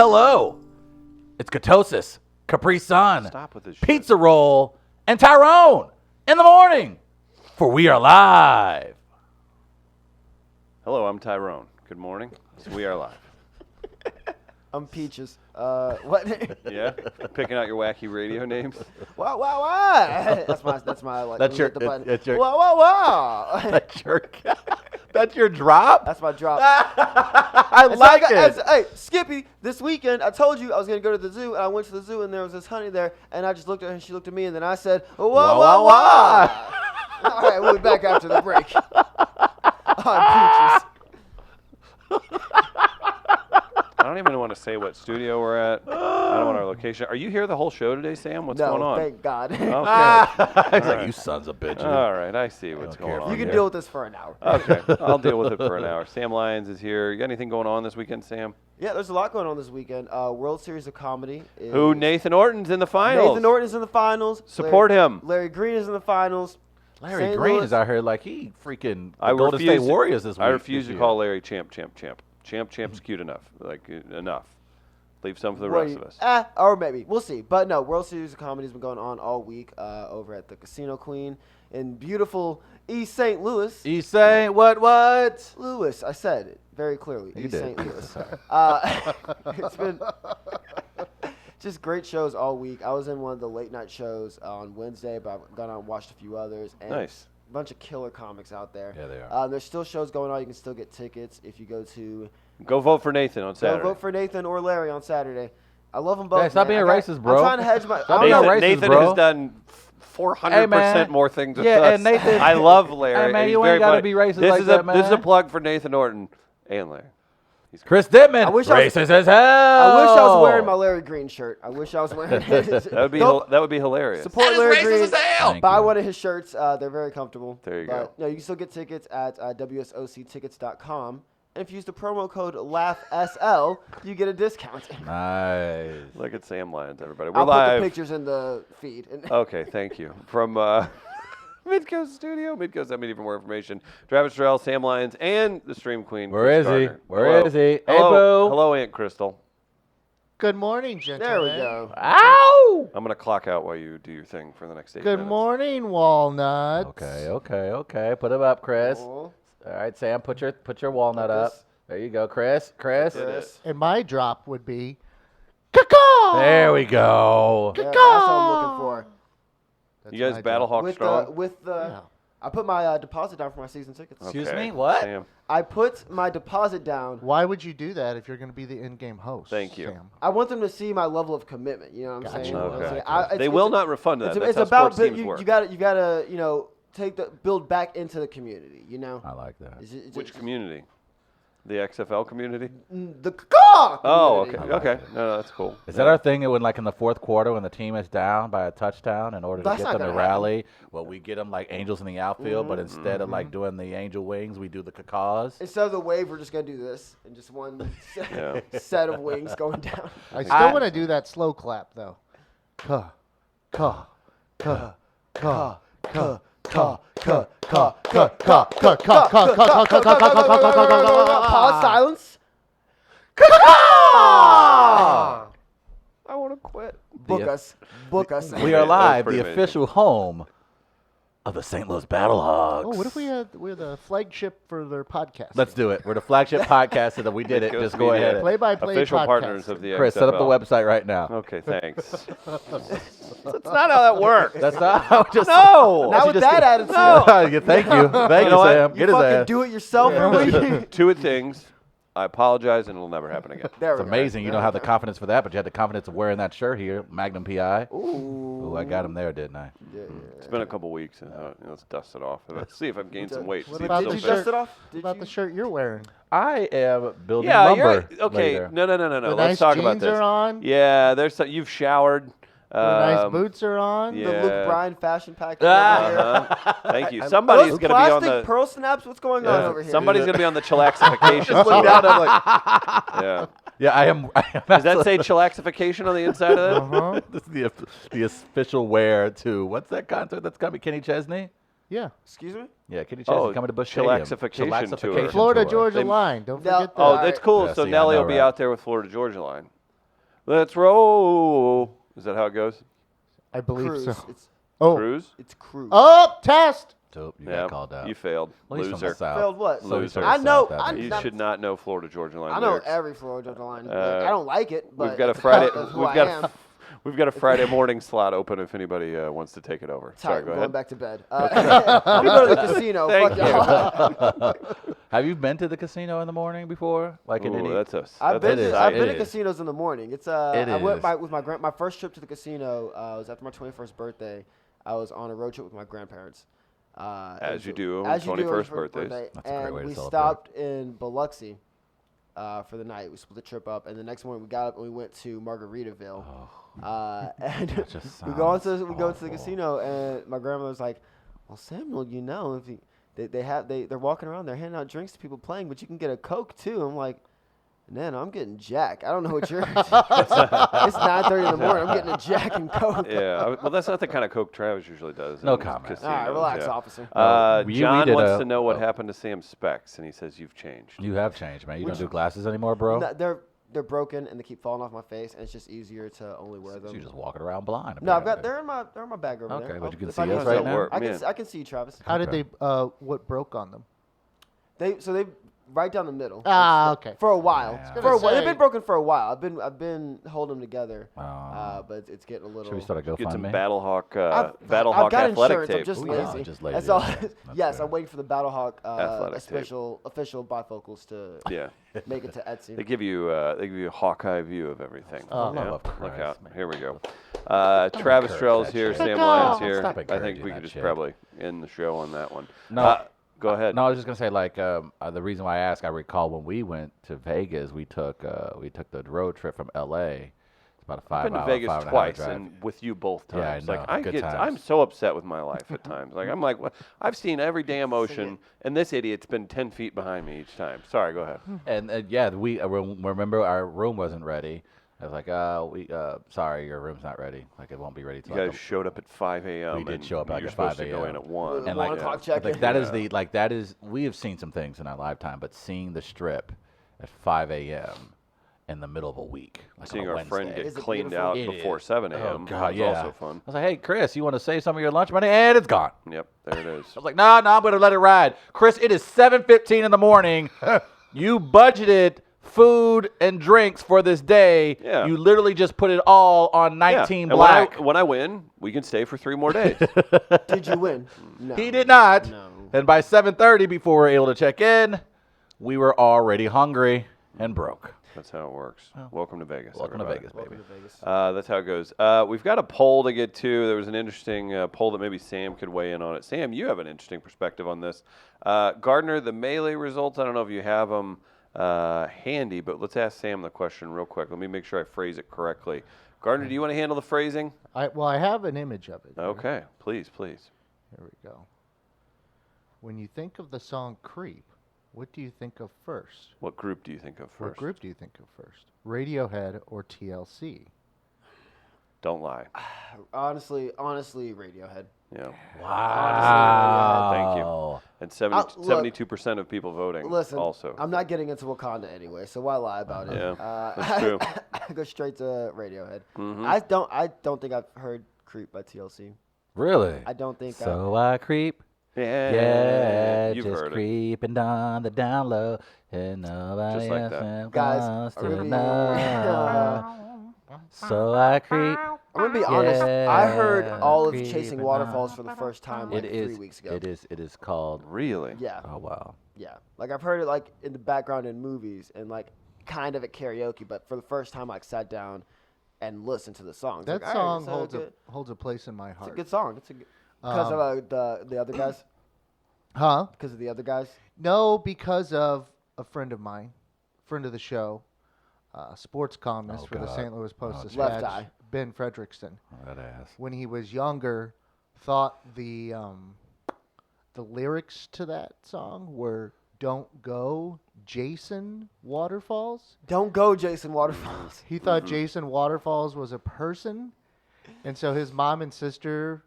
Hello. It's Ketosis, Capri Sun, Stop with this Pizza Roll, and Tyrone in the morning. For we are live. Hello, I'm Tyrone. Good morning. We are live. I'm Peaches. What? Yeah? Picking out your wacky radio names? Wow. That's my like. That's your- hit the button. it's your- Wow. That's your drop? That's my drop. I like it. Hey, Skippy, this weekend I told you I was going to go to the zoo, and I went to the zoo, and there was this honey there, and I just looked at her, and she looked at me, and then I said, wow. All right, we'll be back after the break. I'm Peaches. I don't even want to say what studio we're at. I don't want our location. Are you here the whole show today, Sam? What's going on? Thank God. Okay. He's All like, right. you sons of bitches. All right, I see what's don't care going if on. You can here. deal with this for an hour. Okay, I'll deal with it for an hour. Sam Lyons is here. You got anything going on this weekend, Sam? Yeah, there's a lot going on this weekend. World Series of Comedy. Who? Nathan Orton's in the finals. Nathan Orton is in the finals. Support him. Larry Green is in the finals. Larry St. Green Louis- is out here like he freaking I Golden refuse State to- Warriors this week. I refuse this to year. call Larry champ. Champ's cute enough. Enough. Leave some for the rest of us. Or maybe. We'll see. But no, World Series of Comedy has been going on all week over at the Casino Queen in beautiful East St. Louis. He's saying what? Louis, I said it very clearly. You East did. St. Louis. It's been just great shows all week. I was in one of the late night shows on Wednesday, but I've gone out and watched a few others. And Nice. a bunch of killer comics out there. Yeah, they are. There's still shows going on. You can still get tickets if you go to Go vote for Nathan on Saturday. Go vote for Nathan or Larry on Saturday. I love them both. Hey, stop man. being racist, bro. I'm trying to hedge my. Stop I being don't know. racist, Nathan bro. has done 400% more things with Yeah, us. and Nathan- I love Larry. Hey, man, He's you ain't very gotta funny. be racist this like is that, This is a man. plug for Nathan Orton and Larry. Chris Dittman. I wish I was- racist as hell. I wish I was wearing my Larry Green shirt. I wish I was wearing it. That would be hilarious. Support Larry Green. Thank Buy you. one of his shirts. They're very comfortable. There you but, go. No, you can still get tickets at WSOCtickets.com. And if you use the promo code LAUGHSL, you get a discount. Nice. Look at Sam Lyons, everybody. We're I'll put live. the pictures in the feed. Okay, thank you. From Midcoast Studio. Midcoast, I need even more information. Travis Terrell, Sam Lyons, and the Stream Queen. Where Chris is he? Gardner. Where Hello. is he? Hey, Hello. boo. Hello, Aunt Crystal. Good morning, gentlemen. There we go. Ow! I'm going to clock out while you do your thing for the next 8 Good minutes. morning, walnuts. Okay. Put him up, Chris. Cool. All right, Sam, put your walnut Like up. this. There you go, Chris. Chris. And my drop would be, caw. There we go. Yeah, that's what I'm looking for. That's You guys my battle drop. Hawk strong? Yeah. I put my deposit down for my season tickets. Excuse Okay, me? What? Sam, I put my deposit down. Why would you do that if you're going to be the in-game host? Thank you. Sam? I want them to see my level of commitment. You know what I'm Gotcha. saying? You know what I'm Okay. saying? They it's- will it's- not refund that. It's, That's it's how about sports teams you work. gotta build back into the community. You know. I like that. Which community? The XFL community? The caw Oh, okay. community. Okay. No, that's cool. Is that our thing that when, like, in the fourth quarter when the team is down by a touchdown in order to That's get not them to gonna happen. rally, well, we get them like angels in the outfield, but instead of, like, doing the angel wings, we do the cacaws? Instead of the wave, we're just gonna do this and just one Yeah. set of wings going down. I still want to do that slow clap, though. Caw, caw, caw, caw, caw, caw, caw, caw, caw, caw, caw, caw, caw, caw, caw, caw, caw, caw, caw, caw, Pause. Silence. I want to quit. Book us. Book us. We That are was live, pretty the amazing. official home of the St. Louis Battlehawks. Oh, what if we're the flagship for their podcast? Let's do it. We're the flagship podcast, and we did it. Midcoast Just go Media. ahead. Play-by-play Official podcast. partners of the Chris, XFL. set up the website right now. Okay, thanks. That's not how that works. That's not how it just. No. Not with that attitude. Yeah, thank you. Thank you, know what? Sam. You Get his fucking ass. do it yourself. Yeah. Two things. I apologize, and it'll never happen again. There we It's go. amazing. You There don't have we the go. confidence for that, but you had the confidence of wearing that shirt here, Magnum PI. Ooh. Ooh, I got him there, didn't I? Yeah, It's been a couple weeks, and let's dust it off. Let's see if I've gained some weight. What See if about it's Did the you still dust fit. it off? What Did about you? the shirt you're wearing? I am building Yeah, lumber. you're okay. later. No. The Let's nice talk about jeans this. are on. Yeah, there's some, you've showered. The nice boots are on. yeah. The Luke Bryan fashion pack. Thank you. Somebody's Those going to be on plastic the. pearl snaps. What's going on over here? Somebody's going to be on the chillaxification. Look down, I'm like, Yeah. yeah, I am. Does that say chillaxification on the inside of that? Uh-huh. This is the official wear to what's that concert that's coming? Kenny Chesney. Yeah. Excuse me? Yeah, Kenny Chesney Oh, coming to Busch Stadium. chillaxification tour. Florida tour. Georgia They- line. Don't No. forget that. Oh, All that's right. cool. Yeah, so see, I Nelly know, will be right? out there with Florida Georgia line. Let's roll. Is that how it goes? I believe Cruise. so. It's Oh. Cruise? it's cruise. Test. So you Yeah. got called out. You failed. Well, he's from the Loser. South. Failed what? So he's from Loser. the I know. South, that I, makes You that- should not know Florida Georgia line I know lyrics. every Florida Georgia line. I don't like it, but We've got a it's Friday. part of who We've I got am. we've got a Friday morning slot open if anybody wants to take it over. Sorry, Tired, go going ahead. back to bed. I'm gonna go to the casino. Thank Fuck y'all. Have you been to the casino in the morning before? Like in Ooh, any? that's a. I've been It is. to, I've It been to is. casinos in the morning. It's It I went is. with my first trip to the casino was after my 21st birthday. I was on a road trip with my grandparents. As you do on as you do 21st your birthdays. That's a great And way to we celebrate. stopped in Biloxi for the night. We split the trip up, and the next morning we got up and we went to Margaritaville. And That just we go to the awful. casino, and my grandma was like, "Well, Samuel, you know, if you, they're walking around, they're handing out drinks to people playing, but you can get a Coke too." I'm like, "Man, I'm getting Jack. I don't know what you're." It's 9:30 in the morning. I'm getting a Jack and Coke. Yeah, well, that's not the kind of coke Travis usually does. No in comment. All right, casinos, relax, yeah. officer. we John did wants a- to know what oh. happened to Sam Specs, and he says you've changed. You have changed, man. You don't do glasses anymore, bro. No, they're broken and they keep falling off my face, and it's just easier to only wear So them. you just walking around blind. No, I've got apparently. they're in my bag over there. Okay, but you can If see I us need right to- now? Work, I can man. I can see you, Travis. How did Okay. they? What broke on them? They right down the middle. Ah, okay. For a while. Yeah. I was For a gonna while. They've say- been broken for a while. I've been holding them together. Oh. But it's getting a little. Should we start a Get some GoFundMe? Battlehawk, I've Battlehawk got athletic insurance. tape. I'm just Ooh, yeah, lazy. just lazy, That's all. okay. That's Yes, fair. I'm waiting for the Battlehawk Athletic tape. official bifocals to Yeah, make it to Etsy. they give you a Hawkeye view of everything. Oh, yeah? love Look Christ, out! man. Here we go. Travis encourage Trell's that here, shit. Sam Stop Lyons here. I think encouraging we that could just shit. probably end the show on that one. No. Go ahead. No, I was just gonna say like the reason why I asked, I recall when we went to Vegas, we took the road trip from L.A. It's about a I've been to 5 hour, Vegas 5.5 twice drive. and with you both times. Yeah, I know. Like Good times. I'm so upset with my life at times. I'm like, well, I've seen every damn ocean, and this idiot's been 10 feet behind me each time. Sorry, go ahead. And yeah, we remember our room wasn't ready. I was like, sorry, your room's not ready. Like it won't be ready You till guys like showed up at 5 a.m. We did and show up like you're at supposed 5 to go in a.m. at 1. And and 1 like, o'clock check-in. like that is we have seen some things in our lifetime, but seeing the strip at 5 a.m. in the middle of a week, like Seeing on a our friend Wednesday. get Is it cleaned beautiful? out It before is. 7 Oh a.m. God, was yeah. also fun. I was like, hey Chris, you want to save some of your lunch money? And it's gone. Yep, there it is. I was like, no, I'm gonna let it ride. Chris, it is 7:15 in the morning. You budgeted food and drinks for this day. Yeah. You literally just put it all on Yeah. 19 And black. when I win, we can stay for 3 more days. Did you win? No. He did not. No. And by 7:30, before we were able to check in, we were already hungry and broke. That's how it works. Welcome to Vegas. Welcome to everybody. Vegas, baby. Welcome to Vegas. That's how it goes. We've got a poll to get to. There was an interesting poll that maybe Sam could weigh in on it. Sam, you have an interesting perspective on this. Gardner, the Melee results, I don't know if you have them handy, but let's ask Sam the question real quick. Let me make sure I phrase it correctly. Gardner, do you want to handle the phrasing? I have an image of it. Okay, please. Here we go. When you think of the song "Creep," what do you think of first? What group do you think of What first? group do you think of first? Radiohead or TLC? Don't lie. Honestly, Radiohead. Yeah. Wow. Thank you. And 72% of people voting Listen, also. I'm not getting into Wakanda anyway, so why lie about it? Yeah, that's true. I go straight to Radiohead. Mhm. I don't think I've heard "Creep" by TLC. Really? I don't think. So I creep. Yeah, Yeah, you've just heard it. creeping on the down low, and nobody Just like else that. Guys, wants I to really- know. So I creep. I'm gonna be honest. I heard Yeah, all of creeping Chasing on. Waterfalls for the first time like It is. 3 weeks ago. It is. It is called. Really? Yeah, Oh wow. yeah. Like I've heard it like in the background in movies and like kind of at karaoke, but for the first time, like sat down and listened to the song. It's That like, all right, song it's holds a place in my It's a heart. good song. It's a good, because of the other guys. Huh? Because of the other guys. No, because of a friend of mine, friend of the show, sports columnist Oh, for the God. St. Louis Post Oh, Dispatch, Left eye. Ben Frederickson, Oh, that ass. when he was younger, thought the lyrics to that song were "Don't go, Jason Waterfalls." Don't go, Jason Waterfalls. He thought Jason Waterfalls was a person, and so his mom and sister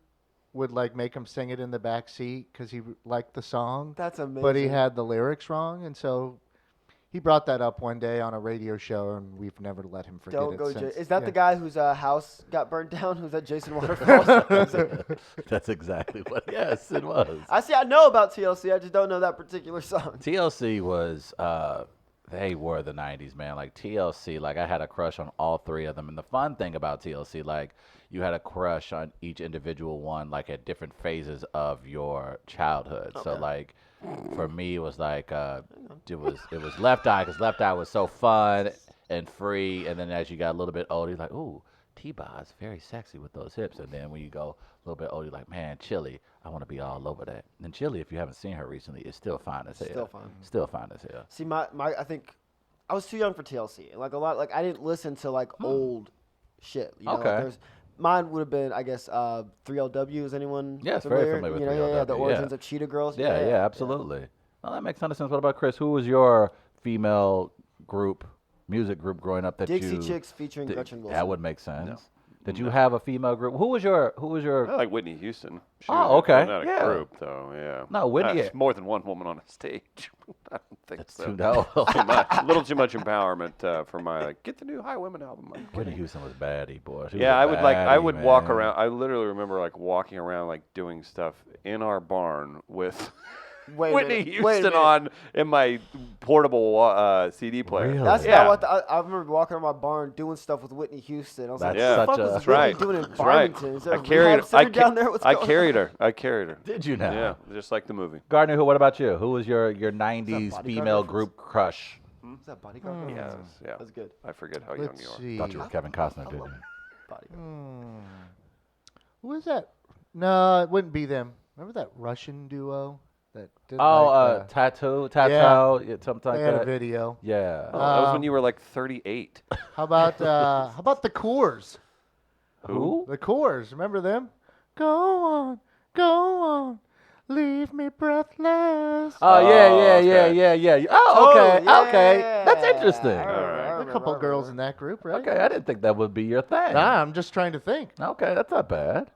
would like make him sing it in the back seat because he liked the song. That's amazing. But he had the lyrics wrong, and so He brought that up one day on a radio show, and we've never let him forget Don't it go. since. Is that Yeah. the guy whose house got burnt down? Who's that? Jason Waterfalls? That's exactly what. Yes, it was. I know about TLC. I just don't know that particular song. TLC was. They were the '90s, man. Like TLC, like I had a crush on all three of them. And the fun thing about TLC, like you had a crush on each individual one, like at different phases of your childhood. So like. For me, it was like it was Left Eye because Left Eye was so fun and free, and then as you got a little bit older, you're like, ooh, T-Bob's very sexy with those hips, and then when you go a little bit older, you're like, man, Chili, I want to be all over that. And Chili, if you haven't seen her recently, is still fine as hell. Still fine as hell. See, I think I was too young for TLC. Like a lot, like I didn't listen to like old shit. You know? Okay. Like mine would have been, I guess, 3LW. Is anyone Yes, familiar? very familiar with You know, 3LW. yeah, the yeah. origins of Cheetah Girls. Yeah, absolutely. Well, that makes a ton of sense. What about Chris? Who was your female group, music group growing up that Dixie you? Chicks featuring Gretchen Wilson. That would make sense. Did you have a female group? Who was your? I like Whitney Houston. She Oh, was okay. Not a Yeah. group, though, yeah. No, Whitney- It's more than one woman on a stage. I don't think That's so. too no. Too much. A little too much empowerment for my, like, get the new High Women album. Like, Whitney Houston was baddie, boy. She yeah, I was would a I baddie, would walk man. around. I literally remember like walking around, like doing stuff in our barn with Wait a Whitney minute, wait a Houston minute. on in my portable CD player. Really? That's Yeah. not what I remember walking around my barn doing stuff with Whitney Houston. I was like, That's what the such fuck a- was That's Whitney right. doing in That's right. Farmington? Is there I a carried rehab her. center down there? What's I going carried her. I carried her. Did you now? Yeah, just like the movie. Gardner, what about you? Who was your '90s Bodyguard female reference? group crush? on? Is that Bodyguard? Yes, yeah. That's good. I forget how young Let's you are. see. Thought you were Kevin Costner, didn't you? Bodyguard. Who is that? No, it wouldn't be them. Remember that Russian duo that did Oh, like, Tattoo, yeah. yeah, something like they had a that. video. Yeah. Oh, that was when you were like 38. How about the Coors? Who? The Coors, remember them? Go on, leave me breathless. Oh yeah. okay. Oh, okay, Oh, okay. yeah. That's interesting. I remember, Alright. I a remember, couple I girls remember. in that group, right? Okay, I didn't think that would be your thing. Nah, I'm just trying to think. Okay, that's not bad.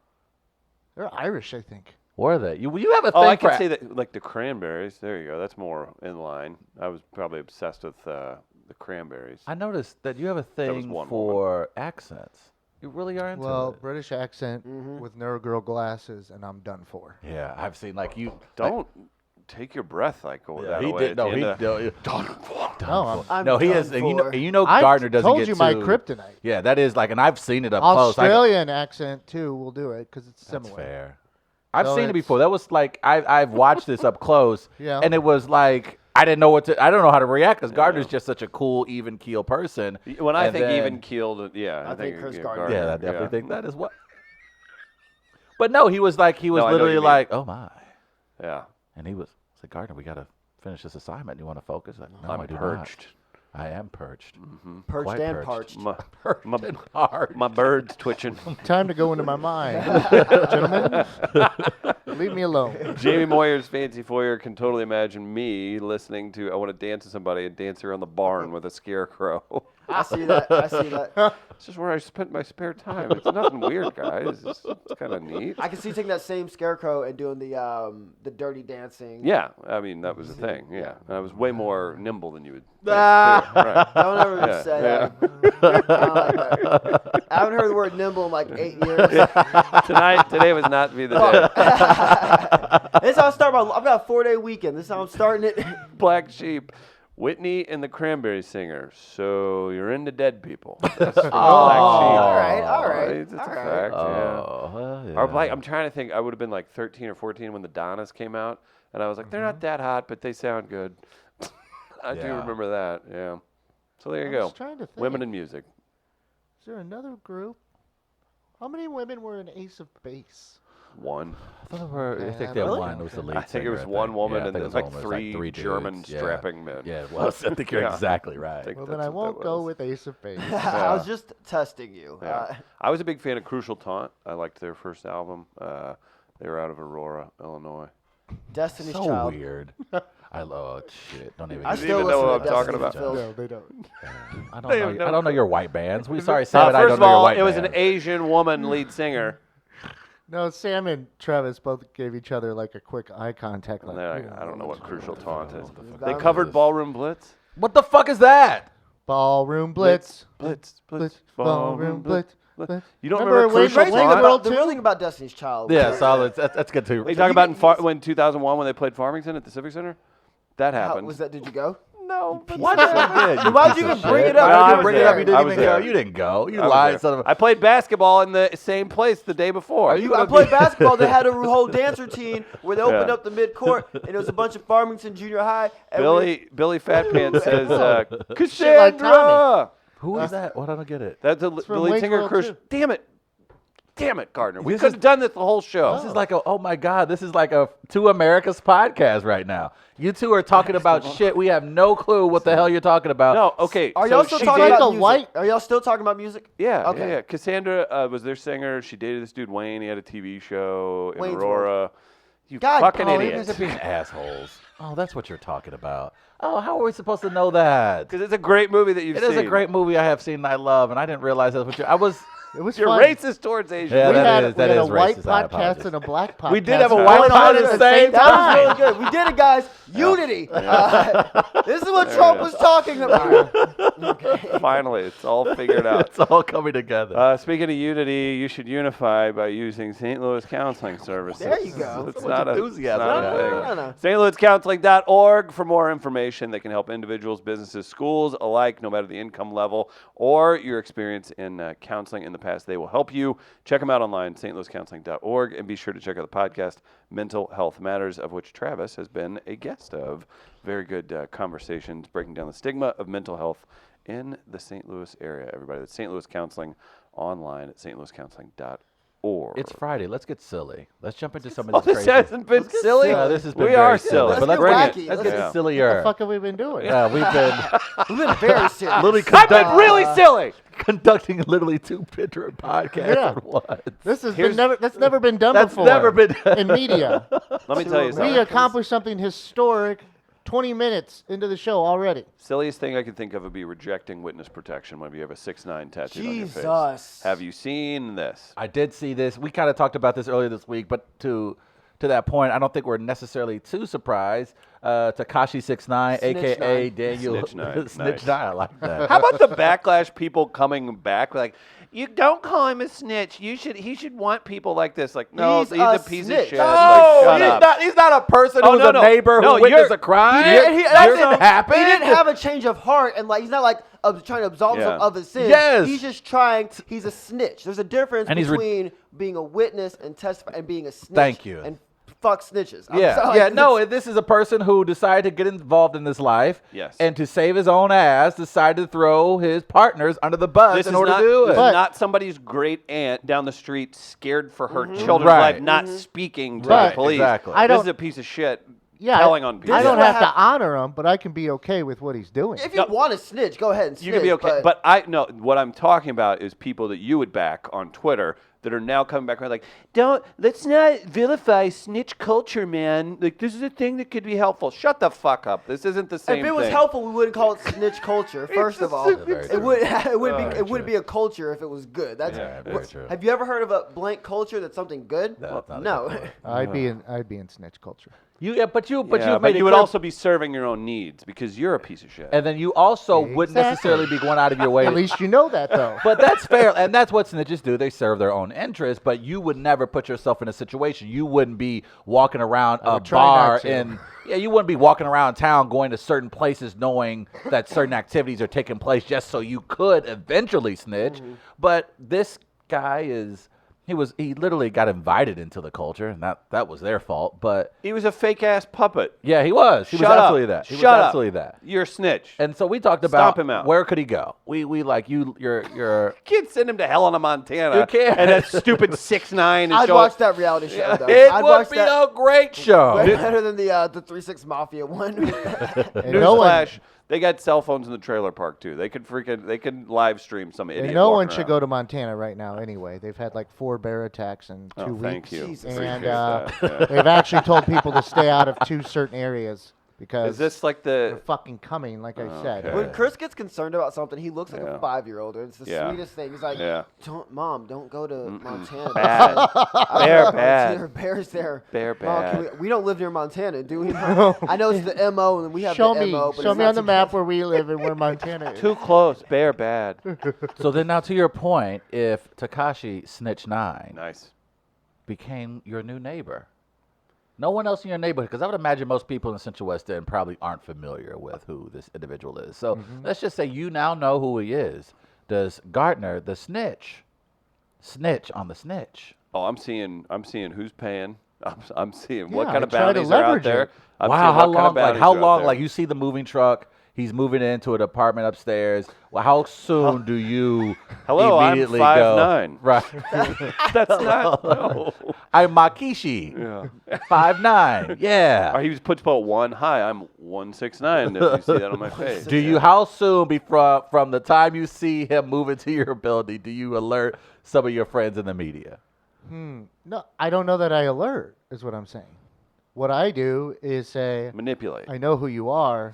They're Irish, I think. Were they? You have a thing Oh, I for can say that, like the Cranberries. There you go. That's more in line. I was probably obsessed with the Cranberries. I noticed that you have a was thing one for accents. You really are into Well, it. British accent with Nerd Girl glasses, and I'm done for. Yeah, I've seen like you. Don't take your breath like go Yeah, that he away. did. No, he at the end done. No, I'm No, he done is. And for. you know, I Gardner doesn't told get you my too- kryptonite. Yeah, that is like, and I've seen it up close. Australian accent too will do it because it's That's similar. fair. I've So seen it it's- before. That was like I've watched this up close. Yeah. And it was like I don't know how to react because Gardner's just such a cool, even keel person. the- When I And think then- even keeled, yeah. I think Chris Gardner. Yeah, I definitely think that is what. But no, he was like No, I know what literally you mean. like, oh my, Yeah. and he was like, Gardner, we gotta finish this assignment. You want to focus? Like, no, I'm I do perched. not. I am perched. Perched Quite and perched. parched. My bird's twitching. Time to go into my mind, gentlemen. Leave me alone. Jamie Moyer's Fancy Foyer can totally imagine me listening to I Want to Dance with Somebody and dance around the barn with a scarecrow. I see that. I see that. It's just where I spent my spare time. It's nothing weird, guys. It's kind of neat. I can see you taking that same scarecrow and doing the dirty dancing. Yeah, I mean, that was the thing. Yeah. And I was way more nimble than you would think. Ah. Too. Right. Don't ever Yeah, say yeah. that. I don't like that. I haven't heard the word nimble in like 8 years. Today was not to be the day. This is how I start my. I've got a 4-day weekend. This is how I'm starting it. Black Sheep. Whitney and the Cranberry Singer. So you're into dead people. That's from Black Sheep. all right. It's a all right. fact, yeah. Oh, well, yeah. Or Black, I'm trying to think. I would have been like 13 or 14 when the Donnas came out, and I was like, they're not that hot, but they sound good. I do Yeah. remember that. Yeah. So there you I'm go. just trying to think. Women in music. Is there another group? How many women were in Ace of Base? One. I thought there were. I think Yeah, there really? one. It was the lead I think it singer, was one woman Yeah, I and think there's it was like one woman. It was three dudes. German Yeah. strapping men. Yeah, it was. I think you're Yeah. exactly right. Think Well, that's then I what that won't go was. with Ace of Base. I was just testing you. Yeah. I was a big fan of Crucial Taunt. I liked their first album. They were out of Aurora, Illinois. Destiny's So Child. weird. I love shit. Don't even. I You still even know listen what to I'm talking Destiny's about? Child. they don't. I don't know. I don't know your white bands. We sorry, First Sam, I don't of know your all, white it was bands. an Asian woman lead singer. No, Sam and Travis both gave each other like a quick eye contact. And Like, they're like, I don't know what Crucial Taunt is. What the fuck They is covered this? Ballroom Blitz. What the fuck is that? Ballroom Blitz. Ballroom Blitz. You don't Remember remember when Crucial Wayne Great thing World about, the too? real thing about Destiny's Child. Yeah, was, solid. That's good too. Are you talking about when 2001 when they played Farmington at the Civic Center? That How, happened. was that? Did you go? No. But Why did you Then why'd you even bring it up? Why I did you was bring it up? there. You didn't I even was go. there. You didn't go. You I was lied, there. son of a. I played basketball in the same place the day before. Are you I gonna played be- basketball. They had a whole dance routine where they opened Yeah. up the mid-court, and it was a bunch of Farmington Junior High. And Billy Fat Pants says, like Cassandra! Tommy. Who is that? What? I don't get it. That's the from lead Wayne's singer World Crucial. too. Damn it, Gardner. We This could is- have done this the whole show. This is like a, oh my God, this is like a Two Americas podcast right now. You two are talking about shit. We have no clue what the hell you're talking about. No, okay. Are so y'all still she talking dated- like about a music? white- Are y'all still talking about music? Yeah, Okay. yeah. Cassandra was their singer. She dated this dude Wayne. He had a TV show in Wayne's Aurora. You God, fucking oh, You idiot. guys are being assholes. Oh, that's what you're talking about. Oh, how are we supposed to know that? Because it's a great movie that you've It seen. is a great movie I have seen and I love, and I didn't realize that's what you. I was. It was You're fun. racist towards Asians. Yeah, We that had, is- we had that a is white racist. I podcast apologize. and a black podcast. We did have a Oh, white no, pod no, at no, the no. same That was time. really good. We did it, guys. Unity. This is what There Trump it was is. talking about. Okay. Finally, it's all figured out. It's all coming together. Speaking of unity, you should unify by using St. Louis Counseling Services. There you go. It's So not much a, enthusiasm. it's not a No, thing. no, no. stlouiscounseling.org for more information that can help individuals, businesses, schools alike, no matter the income level or your experience in counseling in the past. They will help you. Check them out online, stlouiscounseling.org, and be sure to check out the podcast, Mental Health Matters, of which Travis has been a guest of. Very good conversations breaking down the stigma of mental health in the St. Louis area. Everybody, that's St. Louis Counseling online at stlouiscounseling.org. It's Friday. Let's get silly. Let's jump into some Oh, of this this crazy. hasn't been get silly. Yeah, this has been we very are silly. silly. Let's but get bring wacky. it. Let's get Yeah. sillier. What the fuck have we been doing? Yeah, we've been We've been very serious. literally I've been really silly. conducting literally two picture podcasts Yeah. at once. This has Here's- been never. That's never been done That's before. never been in media. Let me tell you Two something. We accomplished something historic. 20 minutes into the show already. Silliest thing I can think of would be rejecting witness protection when you have a 6'9" tattooed on your face. Jesus. Have you seen this? I did see this. We kind of talked about this earlier this week, but to that point, I don't think we're necessarily too surprised. Takashi 6ix9ine, Snitch aka Nine. Daniel Snitch Nine, Snitch nice. 9. I like that. How about the backlash? People coming back like, you don't call him a snitch. He should want people like this. Like, no, He's he's a a piece of snitch. shit. No, Like, shut he's up. not. He's not a person Oh, who's no, a no. neighbor No, who witnessed you're- a crime. That didn't happen. He didn't have a change of heart, and like he's not like trying to absolve himself Yeah. of his sin. Yes. He's just trying. He's a snitch. There's a difference And he's between being a witness and testify and being a snitch. Thank you. And fuck snitches. I'm Yeah, sorry. yeah, no, this is a person who decided to get involved in this life. Yes. And to save his own ass, decided to throw his partners under the bus This in is order not, to do this it. is not somebody's great aunt down the street scared for her children's Right. life, not speaking to Right. the police. Exactly. I This don't- is a piece of shit Yeah, telling on people. I don't This is have what to honor him, but I can be okay with what he's doing. If you want to snitch, go ahead and snitch. You can be okay, but I no. What I'm talking about is people that you would back on Twitter that are now coming back around like, let's not vilify snitch culture, man. Like this is a thing that could be helpful. Shut the fuck up. This isn't the same if it was thing. helpful, we wouldn't call it snitch culture. First of all, Very it true. would Very it wouldn't true. be a culture if it was good. That's Yeah, very true. Have you ever heard of a blank culture that's something good? That's not a No. good point. I'd be in snitch culture. But you Yeah, made but it you would clear- also be serving your own needs because you're a piece of shit. and then you also wouldn't Exactly. necessarily be going out of your way. At least you know that, though. But that's fair, and that's what snitches do. They serve their own interests, but you would never put yourself in a situation. You wouldn't be walking around a would try not bar to. you wouldn't be walking around town going to certain places knowing that certain activities are taking place just so you could eventually snitch. But this guy he literally got invited into the culture, and that was their fault. But he was a fake ass puppet. yeah, he was. He Shut was up. absolutely that. He Shut was up. absolutely that. You're a snitch. And so we talked Stomp about him out. where could he go. We like you're You can't send him to Helena, Montana. You can't. And that stupid 6'9" is I'd showing. watch that reality show though. it I'd would watch be that a great show. way better than the 3-6 Mafia one. And no one, Newsflash, they got cell phones in the trailer park too. They could live stream some idiot. and no one walking should around. go to Montana right now anyway. They've had like 4 bear attacks in 2 Oh, weeks. thank you. Jesus. Appreciate And that. Yeah. they've actually told people to stay out of 2 certain areas. because Is this like they're the? fucking coming, like I said. Okay. When Chris gets concerned about something, he looks like Yeah. a 5-year-old. It's the Yeah. sweetest thing. He's like, Yeah. Mom, don't go to Montana. Bad. I Bear don't know, bad. Montana, Bears there. Bear Mom, bad. we don't live near Montana, do we? I know it's the MO, and we have Show the me, MO. But show it's me not on the too map bad. where we live and where Montana is. Too close. Bear bad. So then now to your point, if Takashi Snitch 9 Nice. became your new neighbor, no one else in your neighborhood, because I would imagine most people in Central West End probably aren't familiar with who this individual is. So let's just say you now know who he is. Does Gardner, the snitch on the snitch? Oh, I'm seeing who's paying. I'm seeing what Yeah, kind of I try to bounties are out leverage there. it. I'm Wow, seeing how what kind of long? Like bounties how are out long? there. Like you see the moving truck. He's moving into an apartment upstairs. Well, how soon do you Hello, I'm immediately go? 5'9". Right. That's not. No. I'm Makishi. Yeah. 5'9". Yeah. Or he was put about 1. Hi, I'm 169. If you see that on my face. Do you? How soon from the time you see him move into your building do you alert some of your friends in the media? No, I don't know that I alert, is what I'm saying. What I do is say, Manipulate. I know who you are.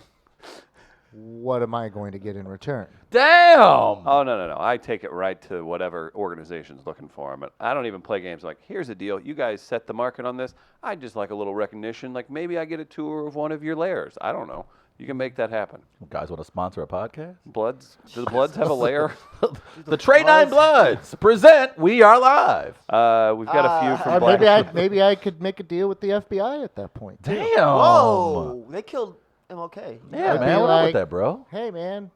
What am I going to get in return? Damn. Oh, no. I take it right to whatever organization's looking for them. I don't even play games like, here's the deal. You guys set the market on this. I'd just like a little recognition. Like maybe I get a tour of one of your lairs. I don't know. You can make that happen. You guys want to sponsor a podcast? Bloods? Do the Bloods have a lair? The Trey 9 Bloods present We Are Live. We've got a few from Black. Maybe I could make a deal with the FBI at that point. too. Damn. Whoa, they killed MLK. Yeah, I'd man. be What up with like- that, bro? Hey man,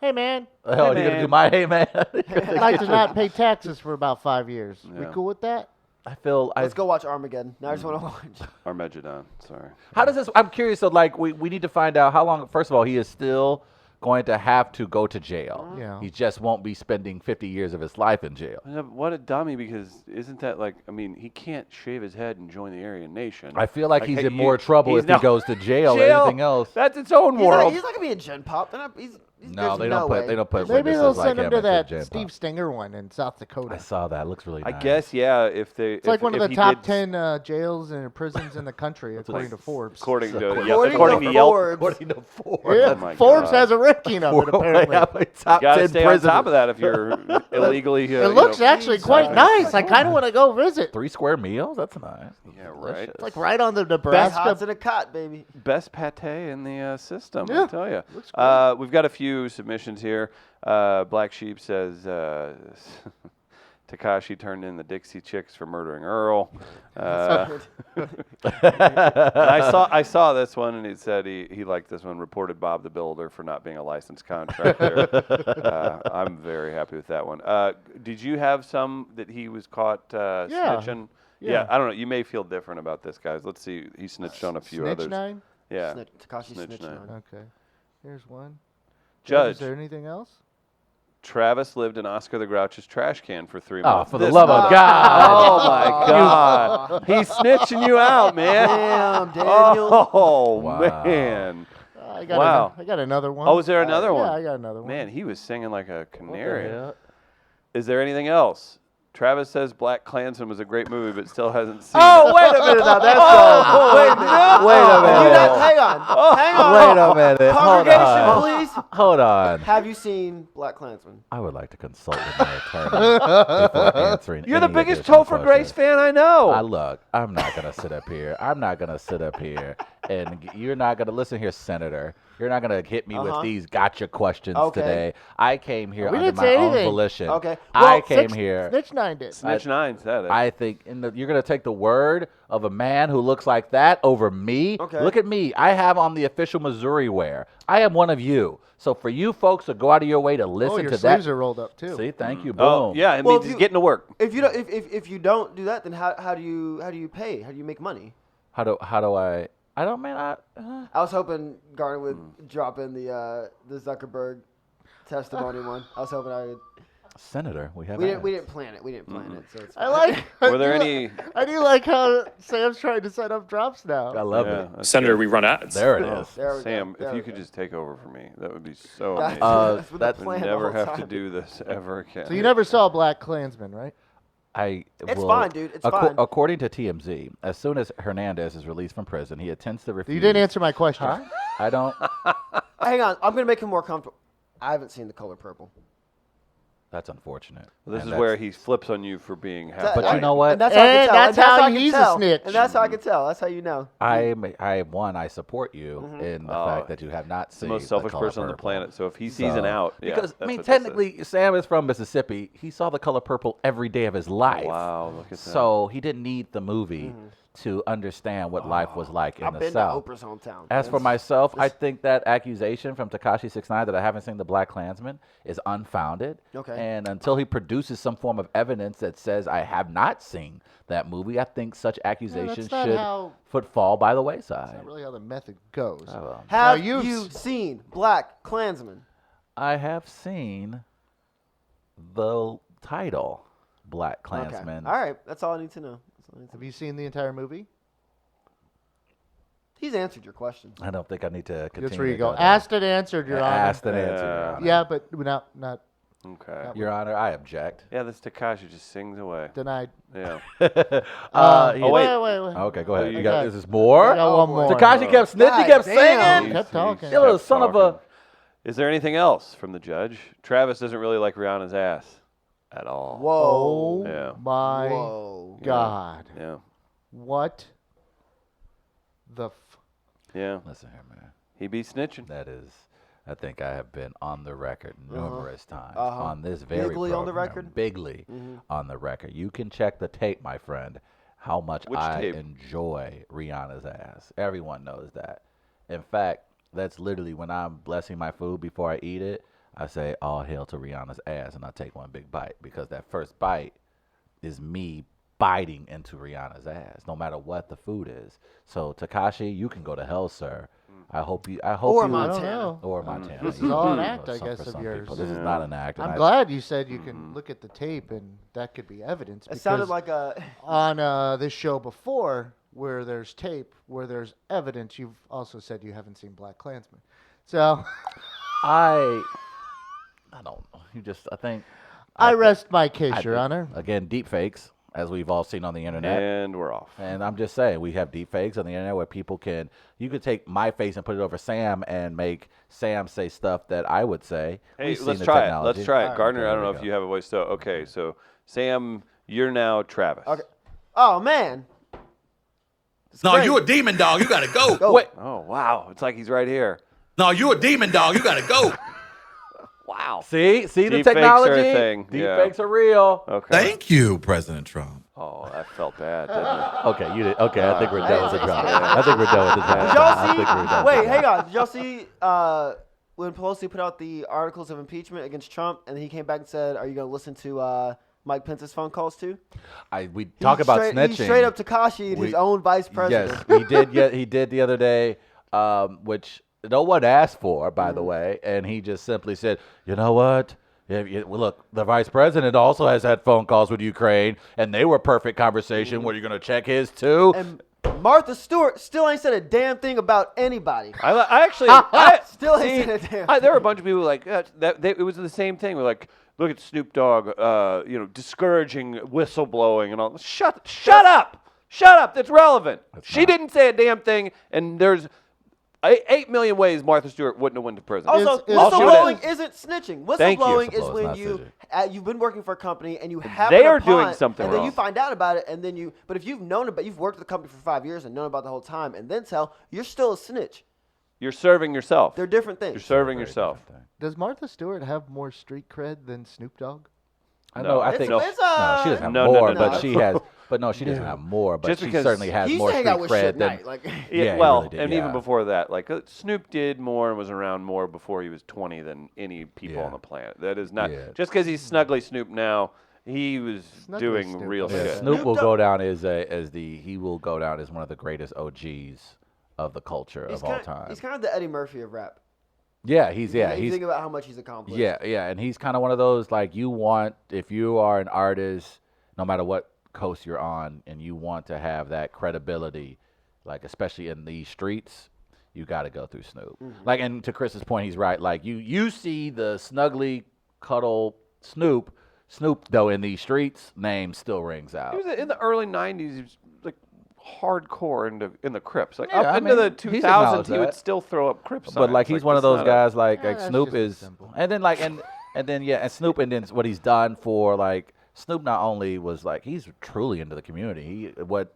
hey man, Oh, you gonna man. do my hey man? I'd like to not pay taxes for about 5 years. We Yeah. cool with that? I feel. Let's go watch Armageddon. Now I just want to watch. Armageddon. Sorry. How does this? I'm curious. So, like, we need to find out how long. First of all, he is still going to have to go to jail. Yeah. He just won't be spending 50 years of his life in jail. Yeah, but what a dummy, because isn't that like, I mean, he can't shave his head and join the Aryan Nation. I feel like he's hey, in more trouble he's if he not- goes to jail, or anything else. That's its own world. He's not gonna be a Gen Pop. They're not, he's No, there's they no don't way. put. They don't put. Maybe witnesses they'll like send him to into that jail. Steve Stinger one in South Dakota. I saw that. It looks really I nice. guess, yeah, if they. It's like one of the top 10 jails and prisons in the country, according to Forbes. According to, According to Yelp. Forbes. According to Forbes. Yeah, Oh my Forbes God. has a ranking of it, apparently. Top You gotta 10 stay on prisoners. top of that if you're illegally. It looks actually quite nice. I kind of want to go visit. 3 square meals. That's nice. Yeah, right. Delicious. It's like right on the Best Nebraska. hots in a cot, baby. Best pate in the system, I Yeah, tell you. looks great. We've got a few submissions here. Black Sheep says Takashi turned in the Dixie Chicks for murdering Earl. And I saw this one, and he said he liked this one. Reported Bob the Builder for not being a licensed contractor. I'm very happy with that one. Did you have some that he was caught snitching? Yeah, I don't know. You may feel different about this, guys. Let's see. He snitched on a few Snitch others. 9? Yeah. Takashi Snitch Snitch nine. 9. Okay. Here's one. Judge. Is there anything else? Travis lived in Oscar the Grouch's trash can for 3 Oh, months. for the love of God. Oh, my God. He's snitching you out, man. Damn, Daniel. Oh, Wow. man. I got Wow. I got another one. Oh, is there another one? Yeah, I got another one. Man, he was singing like a canary. hell? Is there anything else? Travis says Black Klansman was a great movie, but still hasn't seen it. Oh, wait a minute. Now that's wait a minute. Wait a You minute. not, hang on. Hang on. Wait a minute. Hold Congregation, on. please. Hold on. Have you seen Black Klansman? I would like to consult with my attorney before answering. You're the any biggest additional Topher Grace questions. fan I know. I'm not gonna sit up here. And you're not gonna listen here, Senator. You're not gonna hit me with these gotcha questions Okay. today. I came here We under didn't my say own anything. volition. Okay. I Well, came here. Snitch 9 did. Snitch 9 said it. I think you're going to take the word of a man who looks like that over me. Okay. Look at me. I have on the official Missouri wear. I am one of you. So for you folks to go out of your way to listen Oh, your to sleeves that. are rolled up too. See, thank you. Boom. Oh, yeah, it Well, means if he's you- getting to work. If you don't, if you don't do that, then how do you pay? How do you make money? How do I don't mean I was hoping Garner would drop in the Zuckerberg testimony one. I was hoping I would. Senator, we have We didn't plan it. We didn't plan it. So it's I fine. like. Were there any? I do like how Sam's trying to set up drops now. I love Yeah, it. that's Senator, good. we run ads. There it Oh, is. There we go. Sam, There if we you could go. just take over for me, that would be so That's- amazing. that's been the that's plan the Never whole have to time. do this ever again. So you never saw Black Klansman, right? It's will- fine, dude. It's fine. According to TMZ, as soon as Hernandez is released from prison, he attempts to refuse. You didn't answer my question. Huh? I don't. Hang on. I'm gonna make him more comfortable. I haven't seen The Color Purple. That's unfortunate. This And is where that's- he flips on you for being half That- But white. you know what? And that's how I And can tell. that's and how I can he's a tell. snitch. And that's how I can tell. That's how you know. I support you in the Oh, fact that you have not the seen most selfish Color person on the Purple. planet. So if he sees an So- out, yeah, because I that's mean, what this is. technically, Sam is from Mississippi. He saw The Color Purple every day of his life. Wow, look at that. So he didn't need the movie to understand what life was like in I've the been South. to Oprah's hometown. As for It's- myself, I think that accusation from Tekashi 6ix9ine that I haven't seen the Black Klansman is unfounded. Okay. And until he produces some form of evidence that says I have not seen that movie, I think such accusations not should how- fall by the That's wayside. not really how the method goes. Oh, well. Have Now, you've you s- seen Black Klansman? I have seen the title Black Klansman. Okay. All right. That's all I need to know. That's all I need to Have know. you seen the entire movie? He's answered your question. I don't think I need to continue. That's where you to go. there. Asked and answered, Your Honor. Asked and answered, Your Yeah. Honor. Yeah, but not Okay. Your Honor, I object. Yeah, this Tekashi just sings away. denied. Yeah. He- wait. wait. Okay, go ahead. you You got got- this is more. I got one more. Tekashi kept snitching, God kept damn. singing. Kept talking. You little kept son of a. talking. Is there anything else from the judge? Travis doesn't really like Rihanna's ass at all. Oh Whoa. Yeah. my Whoa. God. Yeah. What the Yeah. Listen here, man. He be snitching. That is, I think I have been on the record numerous times Uh-huh. on this very Bigly on the program, record? Bigly on the record. You can check the tape, my friend. How much Which I tape? enjoy Rihanna's ass. Everyone knows that. In fact, that's literally when I'm blessing my food before I eat it. I say, "All hail to Rihanna's ass," and I take one big bite because that first bite is me biting into Rihanna's ass, no matter what the food is. So Tekashi, you can go to hell, sir. I hope you. I hope Or you. Montana. I don't know. Or Montana. This is all an You act, know, I some- guess, for of some yours. people. This is Yeah. not an act. and I'm I- glad you said you can look at the tape and that could be evidence. It sounded because like a. on this show before, where there's tape, where there's evidence, you've also said you haven't seen Black Klansman. So I don't know. You just. I think. I think- rest my case, I Your think- Honor. Again, deep fakes, as we've all seen on the internet. And we're off. And I'm just saying, we have deep fakes on the internet where people can, you could take my face and put it over Sam and make Sam say stuff that I would say. Hey, We've seen let's the try it. technology. Let's try it. All right. Gardner, Okay, I don't there know we if go. you have a voice. So, okay, so Sam, you're now Travis. Okay. Oh man. It's No, great. you a demon dog. You gotta go. Go. Wait, Oh, wow. It's like he's right here. No, you a demon dog. You gotta go. Wow. see the Deep fakes are a technology? thing, Deep yeah. fakes are real. Okay. Thank you, President Trump. Oh, that felt bad, didn't it? Okay, you did. Okay, I think we're done with the drama. I think we're done with the drama. Did y'all I think we're done see? with Wait, the hang drama. on. Did y'all see when Pelosi put out the articles of impeachment against Trump, and he came back and said, "Are you going to listen to Mike Pence's phone calls too?" We talk about snitching. He straight up Tekashi, his own vice president. Yes, he did. Yeah, he did the other day, which no one asked for, by the way, and he just simply said, "You know what? Well, look, the vice president also has had phone calls with Ukraine, and they were perfect conversation. What, are you going to check his too?" And Martha Stewart still ain't said a damn thing about anybody. I actually Still see, ain't said a damn there were a bunch of people like it was the same thing. We're like, look at Snoop Dogg, discouraging whistleblowing and all. Shut up! Shut up! That's relevant. She didn't say a damn thing, and there's 8 million ways Martha Stewart wouldn't have went to prison. Also, It's- whistleblowing isn't snitching. Thank you. Whistleblowing is Whistleblowing's when not you've been working for a company and you happen They are upon, doing something and then wrong. you find out about it, and then you. But if you've known about, you've worked at the company for 5 years and known about the whole time, and then tell, you're still a snitch. You're serving yourself. They're different You're things. serving Very yourself. different thing. Does Martha Stewart have more street cred than Snoop Dogg? I No. know. I It's- think no. it's, no, she doesn't have No, no, more, no, but no. she has. But no, she doesn't have more. But Just she because certainly has He used more to hang street out with cred Suge than. Knight. Like, Yeah, he well, really did, and even yeah. before that, like Snoop did more and was around more before he was 20 than any people Yeah. on the planet. That is not Yeah. just because he's Snuggly Snoop now. He was Snuggly doing Snoop. real Yeah, shit. Snoop will Snoop go down he will go down as one of the greatest OGs of the culture he's of all kind, time. he's kind of the Eddie Murphy of rap. Yeah, he's You think about how much he's accomplished. yeah, and he's kind of one of those like you want if you are an artist, no matter what coast you're on, and you want to have that credibility, like especially in these streets, you got to go through Snoop. Like, and to Chris's point, he's right. Like you see the snuggly cuddle Snoop Snoop, though, in these streets, name still rings out. He was in the early '90s. He was like hardcore in the Crips. Like Yeah, up I into mean, the he's 2000s, acknowledged he would that. still throw up Crips. But like he's one of those guys like that's Snoop just as is, simple. and then like and then yeah, and Snoop and then what he's done for like Snoop not only was like he's truly into the community. What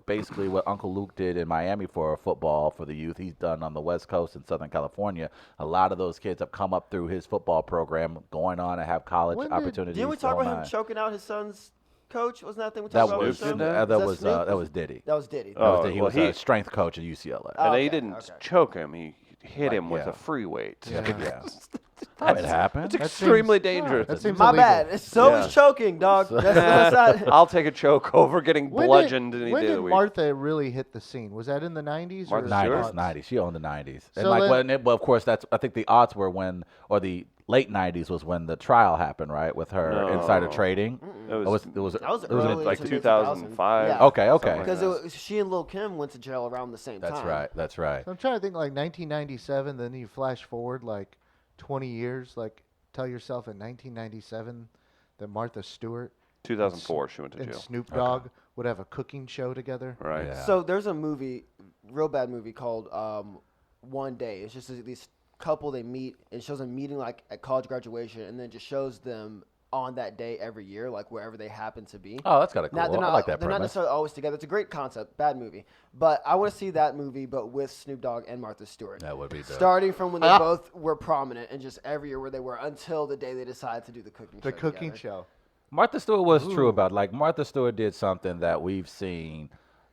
Uncle Luke did in Miami for football for the youth, he's done on the West Coast in Southern California. A lot of those kids have come up through his football program, going on to have college When did- opportunities. Didn't we the talk whole about him nine. choking out his son's coach? Wasn't that the thing we That talked about? was on the show? that Snoop? was Diddy. That was Diddy. Oh, He well, was he- a strength coach at UCLA. Oh, And okay, he didn't okay. choke him. He hit Like, him with yeah. a free weight. Yeah. It happened. It's That extremely seems- dangerous. That seems My illegal. bad. So Yeah. is choking, dog. That's not. I'll take a choke over getting When bludgeoned did, any when day of did the week. Martha really hit the scene? Was that in the 90s? Martha or Stewart? 90s, 90s. She owned the 90s. And So like then- well, of course, I think the odds were when, or the late 90s was when the trial happened, right, with her insider No. trading. It was, It was That was it was early like to mid- 2005. Yeah. Okay, okay. Something Because like that. she and Lil Kim went to jail around the same That's time. right. That's right. So I'm trying to think like 1997, then you flash forward like 20 years, like tell yourself in 1997 that Martha Stewart 2004, she went to and jail. Snoop Dogg would have a cooking show together. Right. Yeah. So there's a movie, real bad movie called One Day. It's just this couple they meet. It shows them meeting like at college graduation, and then just shows them on that day every year, like wherever they happen to be. Oh, that's kind of cool. Now, they're not, I like that they're not premise. necessarily always together. It's a great concept. Bad movie. But I want to see that movie, but with Snoop Dogg and Martha Stewart. That would be dope. Starting from when they both were prominent and just every year where they were until the day they decided to do the cooking show. The cooking together. show. Martha Stewart was true about, like, Martha Stewart did something that we've seen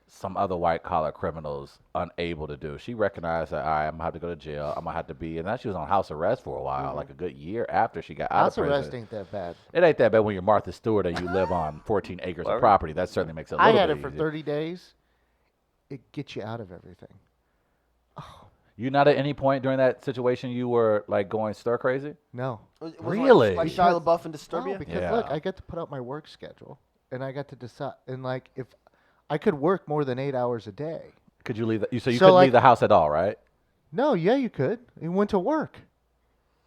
some other white collar criminals unable to do. She recognized that, all right, I'm gonna have to go to jail. I'm gonna have to be, and then she was on house arrest for a while, like a good year after she got out House of prison. arrest ain't that bad. It ain't that bad when you're Martha Stewart and you live on 14 acres Well, of property. That certainly makes it a I little had bit it for easier. 30 days. It gets you out of everything. You not at any point during that situation you were like going stir crazy? No. Was it Really? Like Shia LaBeouf and Disturbia? No, because Yeah. look, I get to put out my work schedule, and I got to decide. And like, if I could work more than 8 hours a day. Could you leave? So you So, couldn't like- leave the house at all, right? No, yeah, you could. You went to work.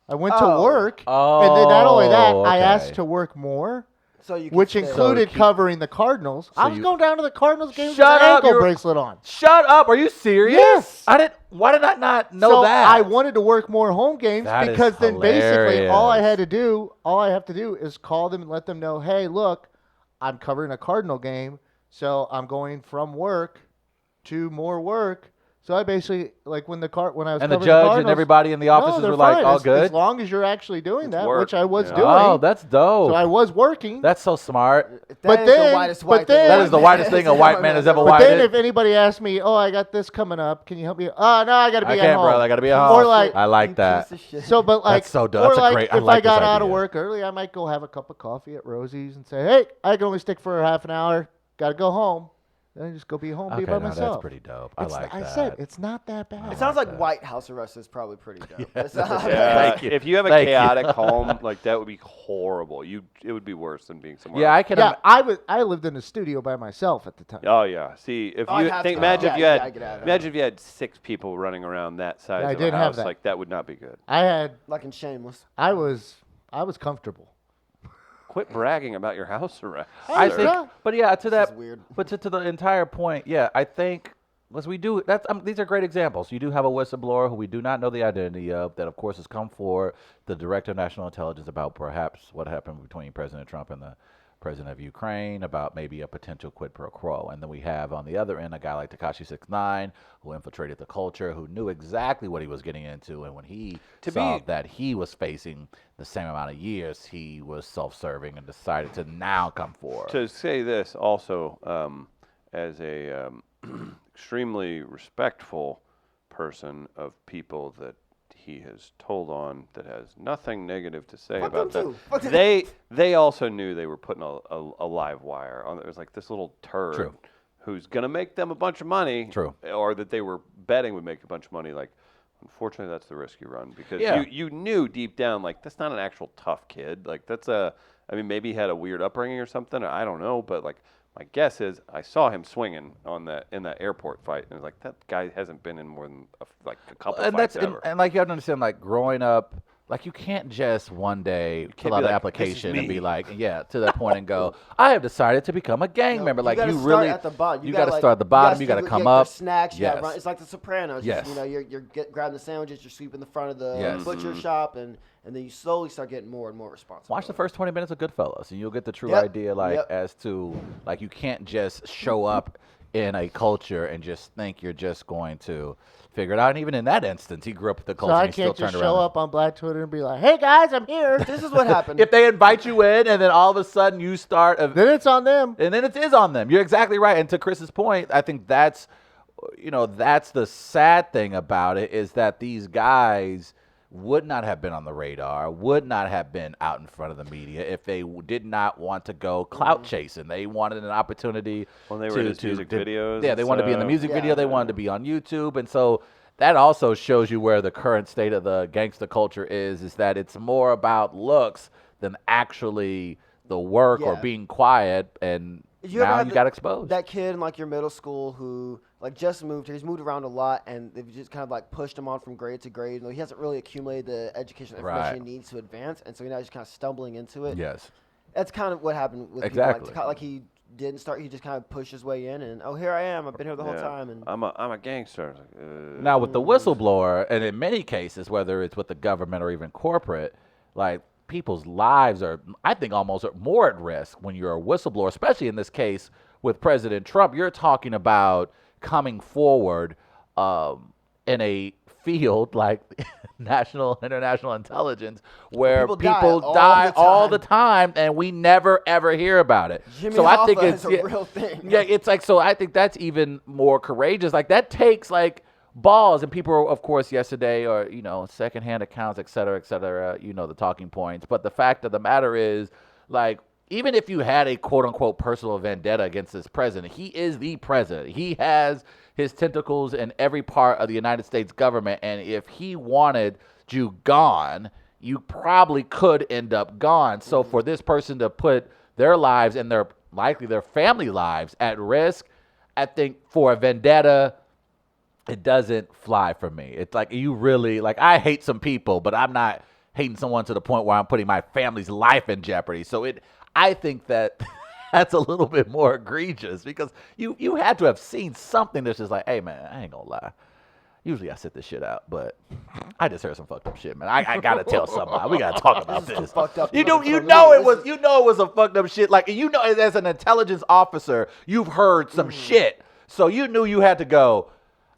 I went to Oh. work, and then not only that, Oh, I asked okay. to work more, So you which could stay. included keep- covering the Cardinals. I So was you- going down to the Cardinals games Shut with an up, ankle you're- bracelet on. Shut up! Are you serious? Yes. Why did I not know so that? I wanted to work more home games That is because then basically all I hilarious. had to do, all I have to do is call them and let them know, hey, look, I'm covering a Cardinal game, so I'm going from work to more work. So I basically like when I was And the covering judge and Cardinals- everybody in the No, offices they're were like, fine. all as good? long as you're actually doing that, work. which I was Yeah. doing. Oh, that's dope. So I was working. That's so smart. That But ain't then- the whitest but white thing then- That is the whitest thing a white man has ever but whited. then if anybody asked me, oh, I got this coming up, can you help me? Oh, no, I got to be I at can't, home. brother. I got to be at home. Or like, I like that. so, but like, That's so dope. or That's a like, great- I if like I got this out of idea. work early, I might go have a cup of coffee at Rosie's and say, hey, I can only stick for half an hour. Got to go home. Then I just go be home, Okay, be by no, myself. that's pretty dope. I like that. I said it's not that bad. It sounds like like that. white house arrest is probably pretty dope. It's Yeah, not- Thank you. If you have a Thank you. chaotic home, like that would be horrible. It would be worse than being somewhere. Yeah, else. I can. Yeah, I lived in a studio by myself at the time. Oh yeah. See, if Oh, you I'd have think, to. imagine Yeah, if you yeah, had, I get out of imagine if you had 6 people running around that size Yeah, I of didn't a have house, that. like that would not be good. Like in Shameless. I was comfortable. Quit bragging about your house arrest. I sir. think, but yeah, to This that, is weird. but to the entire point, yeah, I think, because we do, that's, these are great examples. You do have a whistleblower who we do not know the identity of, that of course has come forward, the Director of National Intelligence, about perhaps what happened between President Trump and the President of Ukraine, about maybe a potential quid pro quo. And then we have on the other end a guy like Tekashi 6ix9ine, who infiltrated the culture, who knew exactly what he was getting into, and when he saw that he was facing the same amount of years, he was self-serving and decided to now come forward. To say this also, as a extremely respectful person of people that he has told on, that has nothing negative to say Fuck about them them. too. Fuck them. They also knew they were putting a live wire on. It was like this little turd True. who's gonna make them a bunch of money. True. Or that they were betting would make a bunch of money. Like, unfortunately, that's the risk you run because Yeah. you knew deep down like that's not an actual tough kid. Like that's a. I mean, maybe he had a weird upbringing or something. I don't know, but like. My guess is I saw him swinging in that airport fight, and I was like, that guy hasn't been in more than a couple and fights that's ever. and like you have to understand, like growing up Like you can't just one day can't fill be out an like, "This is application and me." be like, yeah, to that point and go, I have decided to become a gang No, member. Like gotta you start really, at the bottom. you got to like, start at the bottom. You got to get come your up. snacks. You gotta Yes. run. It's like the Sopranos. Yes. You're grabbing the sandwiches. You're sweeping the front of the Yes. butcher shop, and then you slowly start getting more and more responsible. Watch the first 20 minutes of Goodfellas, and you'll get the true Yep, idea, like yep. as to like you can't just show up in a culture and just think you're just going to figure it out. And even in that instance, he grew up with the So culture. I and he still can't turned just around. show up on Black Twitter and be like, "Hey guys, I'm here." This is what happened. If they invite you in, and then all of a sudden you start, Then it's on them. and then it is on them. You're exactly right. And to Chris's point, I think that's the sad thing about it is that these guys would not have been on the radar, would not have been out in front of the media if they did not want to go clout chasing. They wanted an opportunity When they were in his music videos Yeah, and they wanted to be in the stuff. music Yeah. video. They wanted to be on YouTube. And so that also shows you where the current state of the gangster culture is that it's more about looks than actually the work or Yeah. being quiet. And You ever now had you the- got exposed. That kid in like your middle school who like just moved here. He's moved around a lot, and they've just kind of like pushed him on from grade to grade. He hasn't really accumulated the educational information Right. he needs to advance, and so now he's just kind of stumbling into it. Yes. That's kind of what happened with Exactly. people. Like he didn't start. He just kind of pushed his way in, and here I am. I've been here the whole Yeah. time. And I'm a gangster. It's like, Now, with the whistleblower, and in many cases, whether it's with the government or even corporate, like people's lives are, I think, almost more at risk when you're a whistleblower, especially in this case with President Trump. You're talking about coming forward in a field like national, international intelligence where People die people all die the all the time. time, and we never ever hear about it. Jimmy so I think Hoffa it's is a real thing. Yeah, it's like, so I think that's even more courageous. Like that takes like balls, and people, of course, yesterday or secondhand accounts, et cetera, the talking points. But the fact of the matter is, like, even if you had a quote unquote personal vendetta against this president, he is the president. He has his tentacles in every part of the United States government, and if he wanted you gone, you probably could end up gone. So for this person to put their lives and their family lives at risk, I think for a vendetta, it doesn't fly for me. It's like you really, like, I hate some people, but I'm not hating someone to the point where I'm putting my family's life in jeopardy. So I think that that's a little bit more egregious because you had to have seen something that's just like, hey man, I ain't gonna lie. Usually I sit this shit out, but I just heard some fucked up shit, man. I gotta tell somebody. We gotta talk about This is this. some fucked up You stuff. know it This was a fucked up shit. Like as an intelligence officer, you've heard some shit, so you knew you had to go.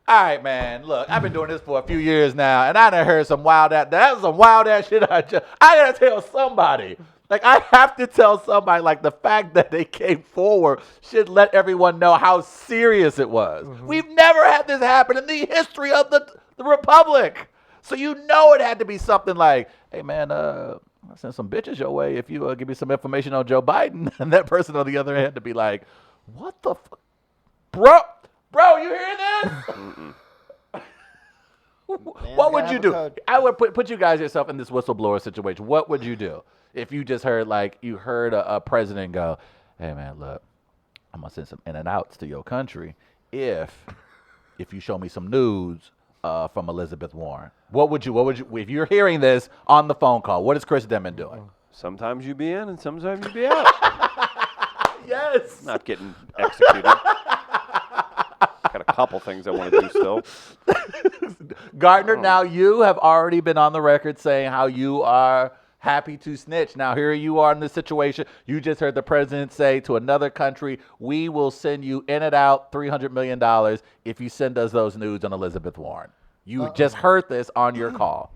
All right, man. Look, I've been doing this for a few years now, and I done heard some wild ass. That was some wild ass shit. I gotta tell somebody. Like I have to tell somebody. Like the fact that they came forward should let everyone know how serious it was. We've never had this happen in the history of the republic. So it had to be something like, hey man, I'll send some bitches your way if you give me some information on Joe Biden. And that person on the other end to be like, what the fuck, bro, you hear this? What would gotta you have a do? code. I would put you guys yourself in this whistleblower situation. What would you do if you just heard a president go, "Hey man, look, I'm gonna send some in and outs to your country if you show me some news from Elizabeth Warren." What would you if you're hearing this on the phone call? What is Chris Denman doing? sometimes you be in and sometimes you be out. Yes. Not getting executed. Got a couple things I want to do still. Gardner, now you have already been on the record saying how you are happy to snitch. Now here you are in this situation. You just heard the president say to another country, we will send you in and out $300 million if you send us those news on Elizabeth Warren. You just heard this on your call.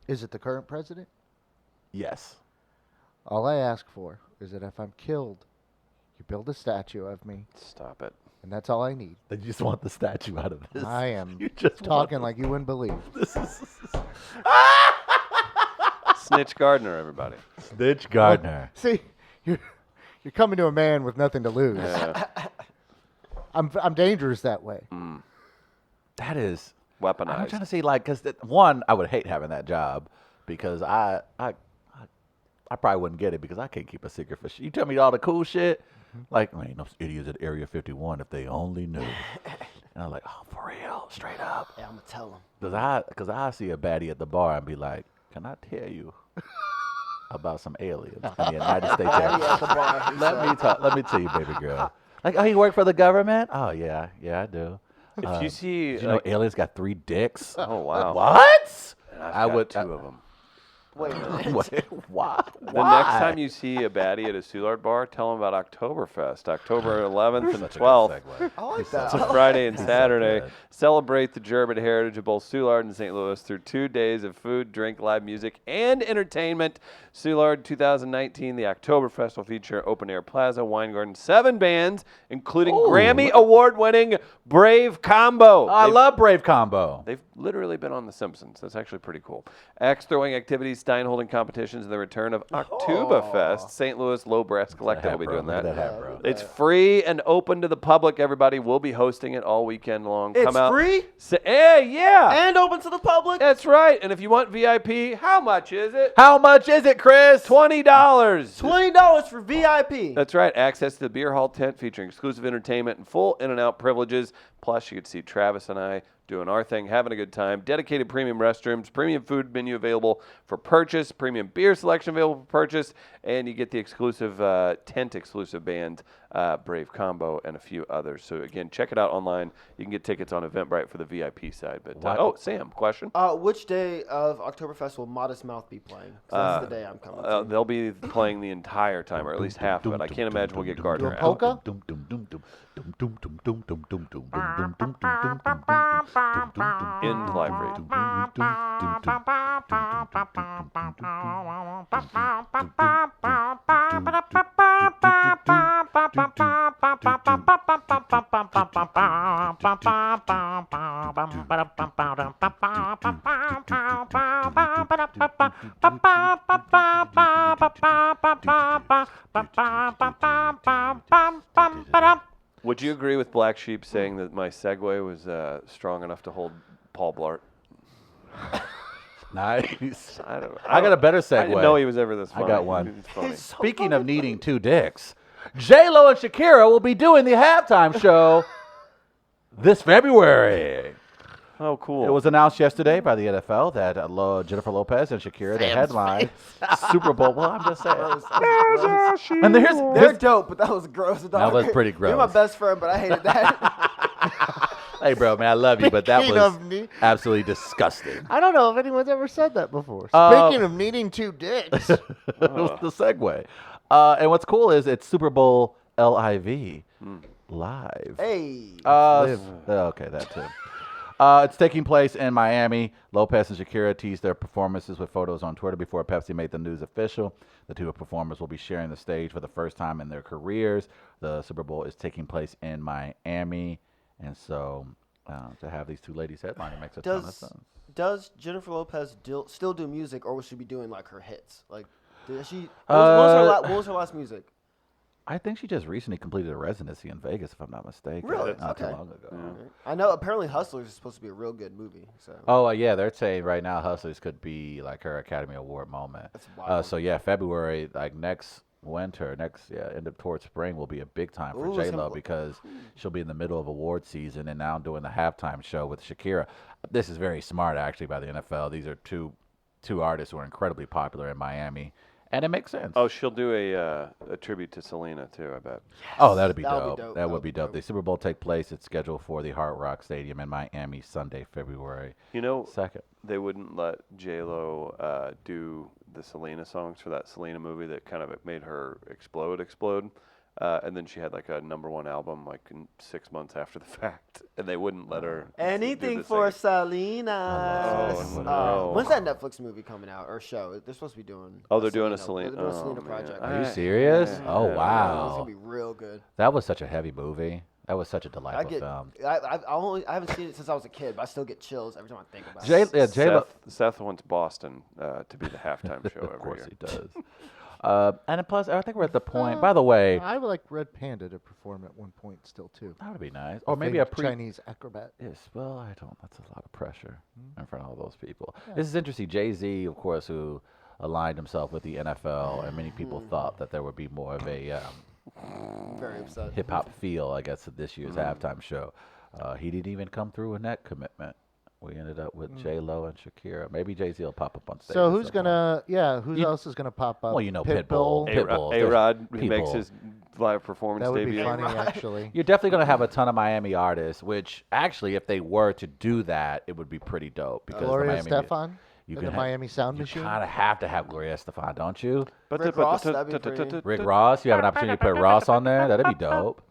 Is it the current president? Yes. All I ask for is that if I'm killed, you build a statue of me, Stop it. and that's all I need. You just want the statue out of this. I am You just talking like you wouldn't believe. Snitch Gardner, everybody. Snitch Gardner. See, you're coming to a man with nothing to lose. Yeah. I'm dangerous that way. That is. Weaponized. I'm trying to see, like, because one, I would hate having that job because I probably wouldn't get it because I can't keep a secret for shit. You tell me all the cool shit, like, man, those idiots at Area 51, if they only knew. And I'm like, oh, for real, straight up. Yeah, I'm gonna tell him. Because I see a baddie at the bar and be like, Can I tell you about some aliens in the United States Air Daddy at the Force? bar. Let me tell you, baby girl. Like, oh, you work for the government? Oh, yeah, I do. If you see, Did you know aliens got 3 dicks? oh wow, What? And I've I got would- 2 of them. Wait a minute. Wait, why? The next time you see a baddie at a Soulard bar, tell them about Oktoberfest, October 11th and Such a good 12th. segue. I like He's so that. It's a I like Friday and so Saturday. good. Celebrate the German heritage of both Soulard and St. Louis through 2 days of food, drink, live music, and entertainment. Soulard 2019, the Oktoberfest will feature Open Air Plaza, Wine Garden, 7 bands, including Ooh, Grammy look- Award-winning Brave Combo. Oh, I They've- love Brave Combo. They've literally been on The Simpsons. That's actually pretty cool. Axe throwing activities, stein holding competitions, and the return of Oktoberfest. St. Louis Low Brass Collective will be doing Look at that. hat, bro. It's free and open to the public. Everybody will be hosting it all weekend long. It's Come out. free Yeah. and open to the public. That's right. And if you want VIP, how much is it? How much is it, Chris? $20. $20 for VIP. That's right. Access to the beer hall tent featuring exclusive entertainment and full in-and-out privileges. Plus, you get to see Travis and I doing our thing, having a good time. Dedicated premium restrooms, premium food menu available for purchase, premium beer selection available for purchase, and you get the exclusive tent-exclusive band, Brave Combo, and a few others. So, again, check it out online. You can get tickets on Eventbrite for the VIP side. But What? Sam, question? Which day of Oktoberfest will Modest Mouth be playing? 'Cause that's the day I'm coming to. They'll be playing the entire time, or at least half of it. I can't imagine we'll get Gardner Doing out. polka? End live read. Would you agree with Black Sheep saying that my segue was strong enough to hold Paul Blart? Nice. I got a better segue. I didn't know he was ever this funny. got one. It's funny. Speaking of needing 2 dicks, J-Lo and Shakira will be doing the halftime show this February. Oh, cool. It was announced yesterday by the NFL that Jennifer Lopez and Shakira, the headline Super Bowl. Well, I'm just saying. And They're dope, but that was gross. That was pretty You're my gross. best friend, but I hated that. Hey, bro, man, I love you, but that Speaking was of me- absolutely disgusting. I don't know if anyone's ever said that before. Uh, Speaking of needing 2 dicks, It was the segue. And what's cool is it's Super Bowl LIV live. Hey. Okay, that too. It's taking place in Miami. Lopez and Shakira teased their performances with photos on Twitter before Pepsi made the news official. The 2 performers will be sharing the stage for the first time in their careers. The Super Bowl is taking place in Miami. And so to have these 2 ladies headlining makes a ton of sense. Does Jennifer Lopez still do music, or will she be doing like her hits? Like, did she? What was her last music? I think she just recently completed a residency in Vegas, if I'm not mistaken. Really? Not too Okay. long ago. I know apparently Hustlers is supposed to be a real good movie. So Oh, yeah, they're saying right now Hustlers could be like her Academy Award moment. That's wild. So, yeah, February, like next winter, end up towards spring will be a big time for Ooh, it's J-Lo gonna- because she'll be in the middle of award season and now doing the halftime show with Shakira. This is very smart, actually, by the NFL. These are two artists who are incredibly popular in Miami, and it makes sense. Oh, she'll do a tribute to Selena, too, I bet. Oh, that'd be That would dope. be dope. That would be dope. The Super Bowl take place. It's scheduled for the Hard Rock Stadium in Miami Sunday, February You know, 2nd. they wouldn't let J-Lo do the Selena songs for that Selena movie that kind of made her explode. And then she had like a #1 album like 6 months after the fact, and they wouldn't let her. do anything the for singing. Selena. Oh, no. When's that Netflix movie coming out or show? They're supposed to be doing. Oh, they're doing a Selena. They're doing a Oh, Selena man. project. Are you serious? Oh, It's wow. gonna be real good. That was such a heavy movie. That was such a I delightful get. film. I haven't seen it since I was a kid, but I still get chills every time I think about J- it. yeah, J-Lo. Seth wants Boston to be the halftime show every Of course year. he does. And then plus, I think we're at the point. By the way, I would like Red Panda to perform at one point still too. that would be nice. Or maybe a pre. Chinese acrobat. Yes. Well, I don't. That's a lot of pressure in front of all those people. This is interesting. Jay-Z, of course, who aligned himself with the NFL, and many people thought that there would be more of a Very upset. hip hop feel, I guess, at this year's halftime show. He didn't even come through in that commitment. We ended up with J Lo and Shakira. Maybe Jay-Z will pop up on stage. So at who's some point. gonna? Yeah, who You- else is gonna pop up? Well, you know, Pitbull. Pitbull. A-Rod, he people. makes his live performance That would be debut. funny, actually. You're definitely going to have a ton of Miami artists, which actually, if they were to do that, it would be pretty dope. Because Gloria the Miami, Estefan you and the can Miami Sound you Machine. kind of have to have Gloria Estefan, don't you? Rick Ross, that'd be pretty. Rick Ross, you have an opportunity to put Ross on there. That'd be dope.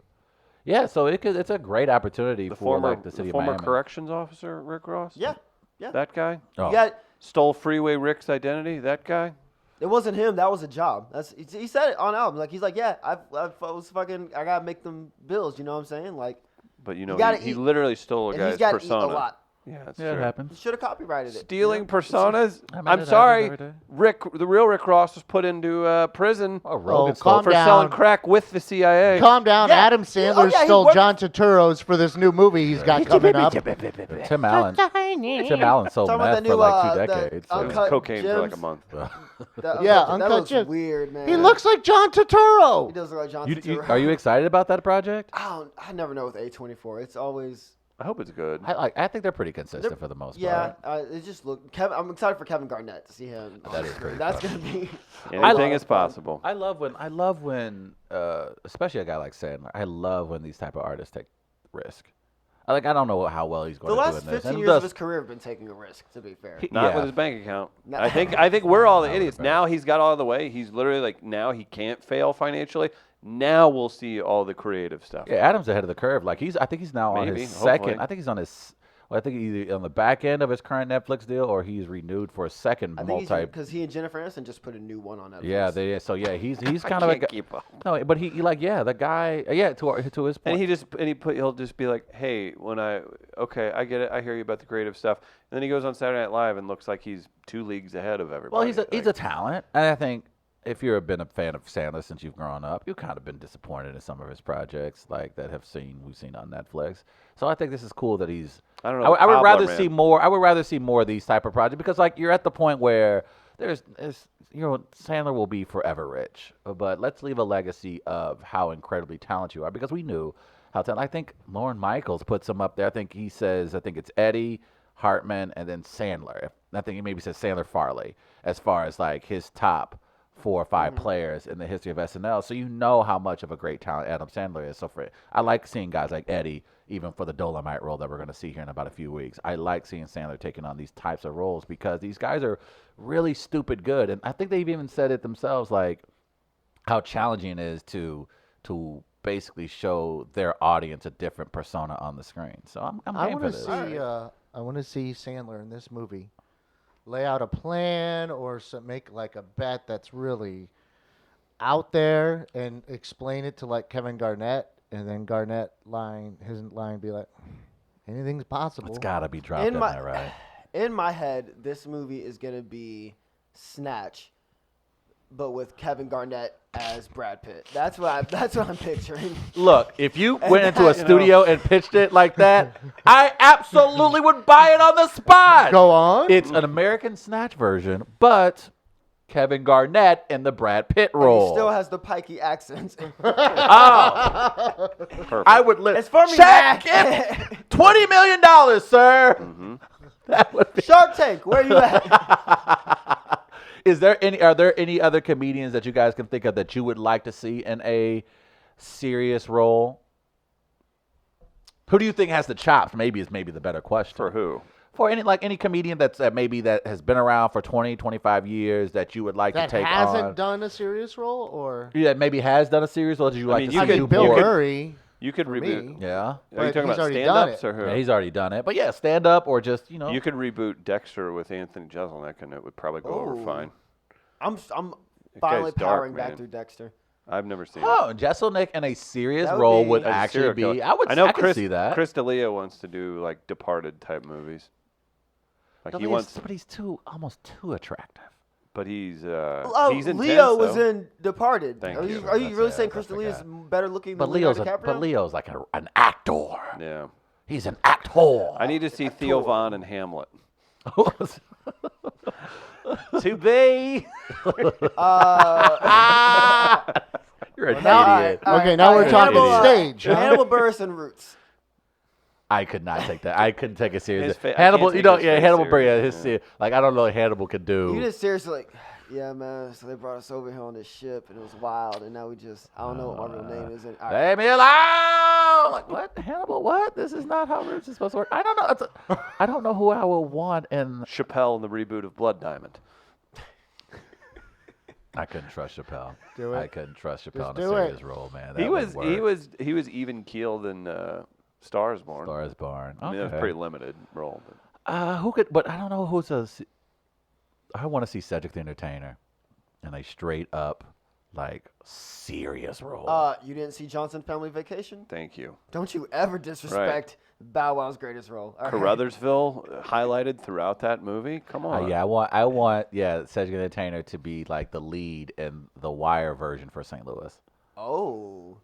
Yeah, so it's a great opportunity The for former, like the city of former Miami. corrections officer, Rick Ross? Yeah, yeah. That guy? Oh. You got. Stole Freeway Rick's identity? That guy? It wasn't him. That was a job. He said it on album. Like he's like, yeah, I was fucking. I gotta make them bills. You know what I'm saying? Like, But you You know, gotta he eat- literally stole a and guy's he's got to eat persona. a lot. Yeah, that's Yeah, it true. He happens. should have copyrighted it. Stealing you know? personas? I mean, I'm it sorry. happens every day. The real Rick Ross was put into prison Oh, Rogan Oh, stole calm for down. selling crack with the CIA. Calm down. Yeah. Adam Sandler yeah, he stole worked- John Turturro's for this new movie he's got coming up. Tim Allen. Tim Allen sold Talking about meth the for new, like 2 the decades. so- It was Uncut cocaine for like a Gems. month. Yeah, That Uncut looks Gems. weird, man. He looks like John He Turturro. does look like John. Are you excited about that project? I never know with A24. It's always. I hope it's good. I think they're pretty consistent for the most Yeah, part. it just look. I'm excited for Kevin Garnett to see him. on That is screen. pretty That's fun. gonna be. Anything is possible. I love when, especially a guy like Sandler. I love when these type of artists take risk. I don't know how well he's The going to do last in this. 15 And years of thus- his career have been taking a risk. To be fair. Not yeah. with his bank account. No. I think we're all the Not with idiots. his bank. Now he's got all the way. He's literally like now he can't fail financially. Now we'll see all the creative stuff. Yeah, Adam's ahead of the curve. I think he's now on Maybe, his hopefully. second. I think he's on his. Well, I think either on the back end of his current Netflix deal, or he's renewed for a second I think multi. because he and Jennifer Aniston just put a new one on Netflix. Yeah, he's I kind of can't a keep up. no, but he the guy to his point. And he'll just be like, hey, I get it, I hear you about the creative stuff, and then he goes on Saturday Night Live and looks like he's 2 leagues ahead of everybody. Well, he's Like, a talent, and I think if you've been a fan of Sandler since you've grown up, you've kind of been disappointed in some of his projects, like we've seen on Netflix. So I think this is cool that he's. I don't know. I would Cobbler, rather man. see more. I would rather see more of these type of projects because you're at the point where there's Sandler will be forever rich, but let's leave a legacy of how incredibly talented you are because we knew how talented. I think Lorne Michaels puts him up there. I think it's Eddie, Hartman, and then Sandler. I think he maybe says Sandler Farley as far as his top 4 or 5 players in the history of SNL. So you know how much of a great talent Adam Sandler is. So I like seeing guys like Eddie, even for the Dolomite role that we're going to see here in about a few weeks. I like seeing Sandler taking on these types of roles because these guys are really stupid good. And I think they've even said it themselves, how challenging it is to basically show their audience a different persona on the screen. So I'm I game for want to this. see. I want to see Sandler in this movie lay out a plan or make a bet that's really out there and explain it to Kevin Garnett, and then his line be like, anything's possible. It's got to be dropped in there, right? In my head, this movie is gonna be Snatch, but with Kevin Garnett as Brad Pitt. That's what I'm picturing. Look, if you went into a studio and pitched it like that, I absolutely would buy it on the spot. Go on. It's an American Snatch version, but Kevin Garnett in the Brad Pitt He role. still has the pikey accent. Oh, Perfect. I would It's for me, Shaq, Mac. give $20 million, sir. That would be. Shark Tank, where you at? Are there any other comedians that you guys can think of that you would like to see in a serious role? Who do you think has the chops? Maybe the better question. For who? For any comedian that has been around for 20, 25 years that you would like that to take hasn't on. done a serious role, or Yeah, maybe has done a series, or did you like mean, to you see could- do Bill more? Murray. You could For reboot. me. Yeah. Are you But talking he's about already done stand-ups it. or who? Yeah, he's already done it. But yeah, stand up or just, You could reboot Dexter with Anthony Jeselnik, and it would probably go over Oh. fine. I'm That finally guy's dark, powering back man. through Dexter. I've never seen it. Oh, Jesselnick in a serious That would role be- would As a actually serial be. killer. I know could Chris, see that. Chris D'Elia wants to do Departed type movies. He wants, but he's almost too attractive. but he's Oh, he's intense, Leo was though. in Departed. Thank are you. you, are you That's really it. saying That's Chris the D'Elia is guy. better looking But than Leonardo Leo's DiCaprio? like an actor. Yeah. He's an actor. I need to see Theo Von and Hamlet. To be. You're an now- idiot. All Okay, now we're talking Hannibal, stage, huh? Hannibal Buress and Roots. I could not take that. I couldn't take it seriously. I can't Hannibal, take you know, his yeah, face Hannibal, serious, yeah. like I don't know what Hannibal could do. You just seriously like, yeah, man. So they brought us over here on this ship, and it was wild. And now I don't know what my real name is. And, all right. Leave me alone! Like, what? Hannibal, what? This is not how roots is supposed to work. I don't know. I don't know who I would want in. Chappelle in the reboot of Blood Diamond. I couldn't trust Chappelle. Do it. I couldn't trust Chappelle Just in a do it. serious role, man. He That was wouldn't work. he was even keeled in Star is Born. Star is Born. I mean, that was a Okay. pretty limited role. But. Who could? But I don't know who's a. I want to see Cedric the Entertainer, in a straight up, like serious role. You didn't see Johnson Family Vacation? Thank you. Don't you ever disrespect Bow Wow's greatest role. All right. Caruthersville highlighted throughout that movie. Come on. Yeah, I want Cedric the Entertainer to be like the lead in the Wire version for St. Louis. Oh.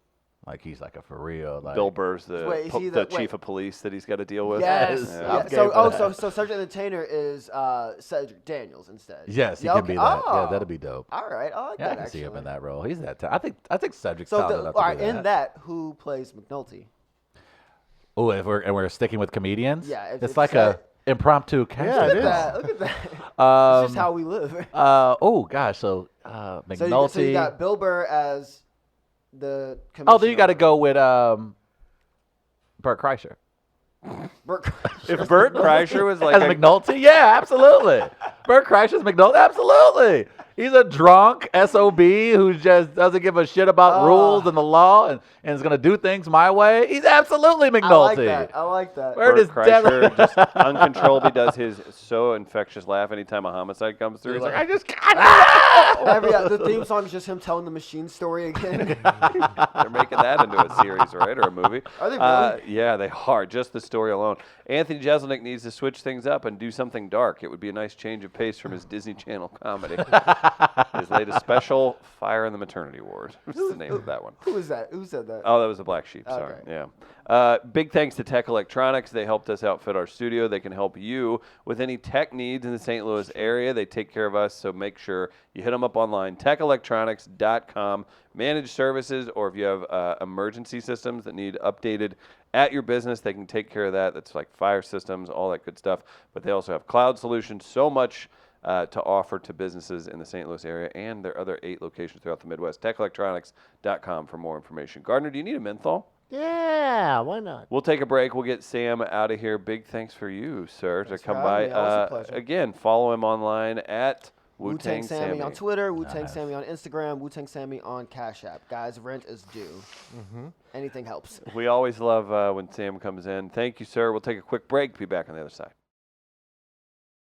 Like he's like a for real. Like, Bill Burr's the, Wait, is he the the- chief of police that he's got to deal with. Yes. Yeah. Yeah. I'm game So, for that. so Cedric the Entertainer is Cedric Daniels instead. Yes, he Yeah, can okay. be that. Oh. Yeah, that'd be dope. All right, I like Yeah, I that can actually. see him in that role. He's that. I think Cedric's So, talented enough to all do right, that. in that, who plays McNulty? Oh, if we're sticking with comedians. Yeah, if it's it's like that- a impromptu casting. Yeah, it Look is. at that. Look at that. Um, It's just how we live. oh gosh, so So McNulty. you got Bill Burr as the Oh, then you got to commissioner. go with Burt Kreischer. Burt If Burt Kreischer was like As a, McNulty? Yeah, absolutely. Burt Kreischer's McNulty? Absolutely. He's a drunk SOB who just doesn't give a shit about rules and the law and is going to do things my way. He's absolutely McNulty. I like that. I like that. Burt Burt is Kreischer just uncontrollably does his so infectious laugh anytime a homicide comes through. He's like, I just The theme song is just him telling the machine story again. they're making that into a series, right, or a movie. Are they really? Yeah, they are. Just the story alone. Anthony Jeselnik needs to switch things up and do something dark. It would be a nice change of pace from his Disney Channel comedy. His latest special, Fire in the Maternity Ward. What's the name of that one? Who was that? Who said that? Oh, that was the Black Sheep. Sorry. Okay. Yeah. Big thanks to Tech Electronics. They helped us outfit our studio. They can help you with any tech needs in the St. Louis area. They take care of us, so make sure you hit them up online. TechElectronics.com. Managed services, or if you have emergency systems that need updated at your business, they can take care of that. That's like fire systems, all that good stuff. But they also have cloud solutions. So much to offer to businesses in the St. Louis area and their other 8 locations throughout the Midwest. TechElectronics.com for more information. Gardner, do you need a menthol? Yeah, why not? We'll take a break. We'll get Sam out of here. Big thanks for you, sir, Thanks to for come having by. me. Always a pleasure. Again, follow him online at Wu-Tang Sammy on Twitter, Wu-Tang Nice. Sammy on Instagram, Wu-Tang Sammy on Cash App. Guys, rent is due. Anything helps. We always love when Sam comes in. Thank you, sir. We'll take a quick break. Be back on the other side.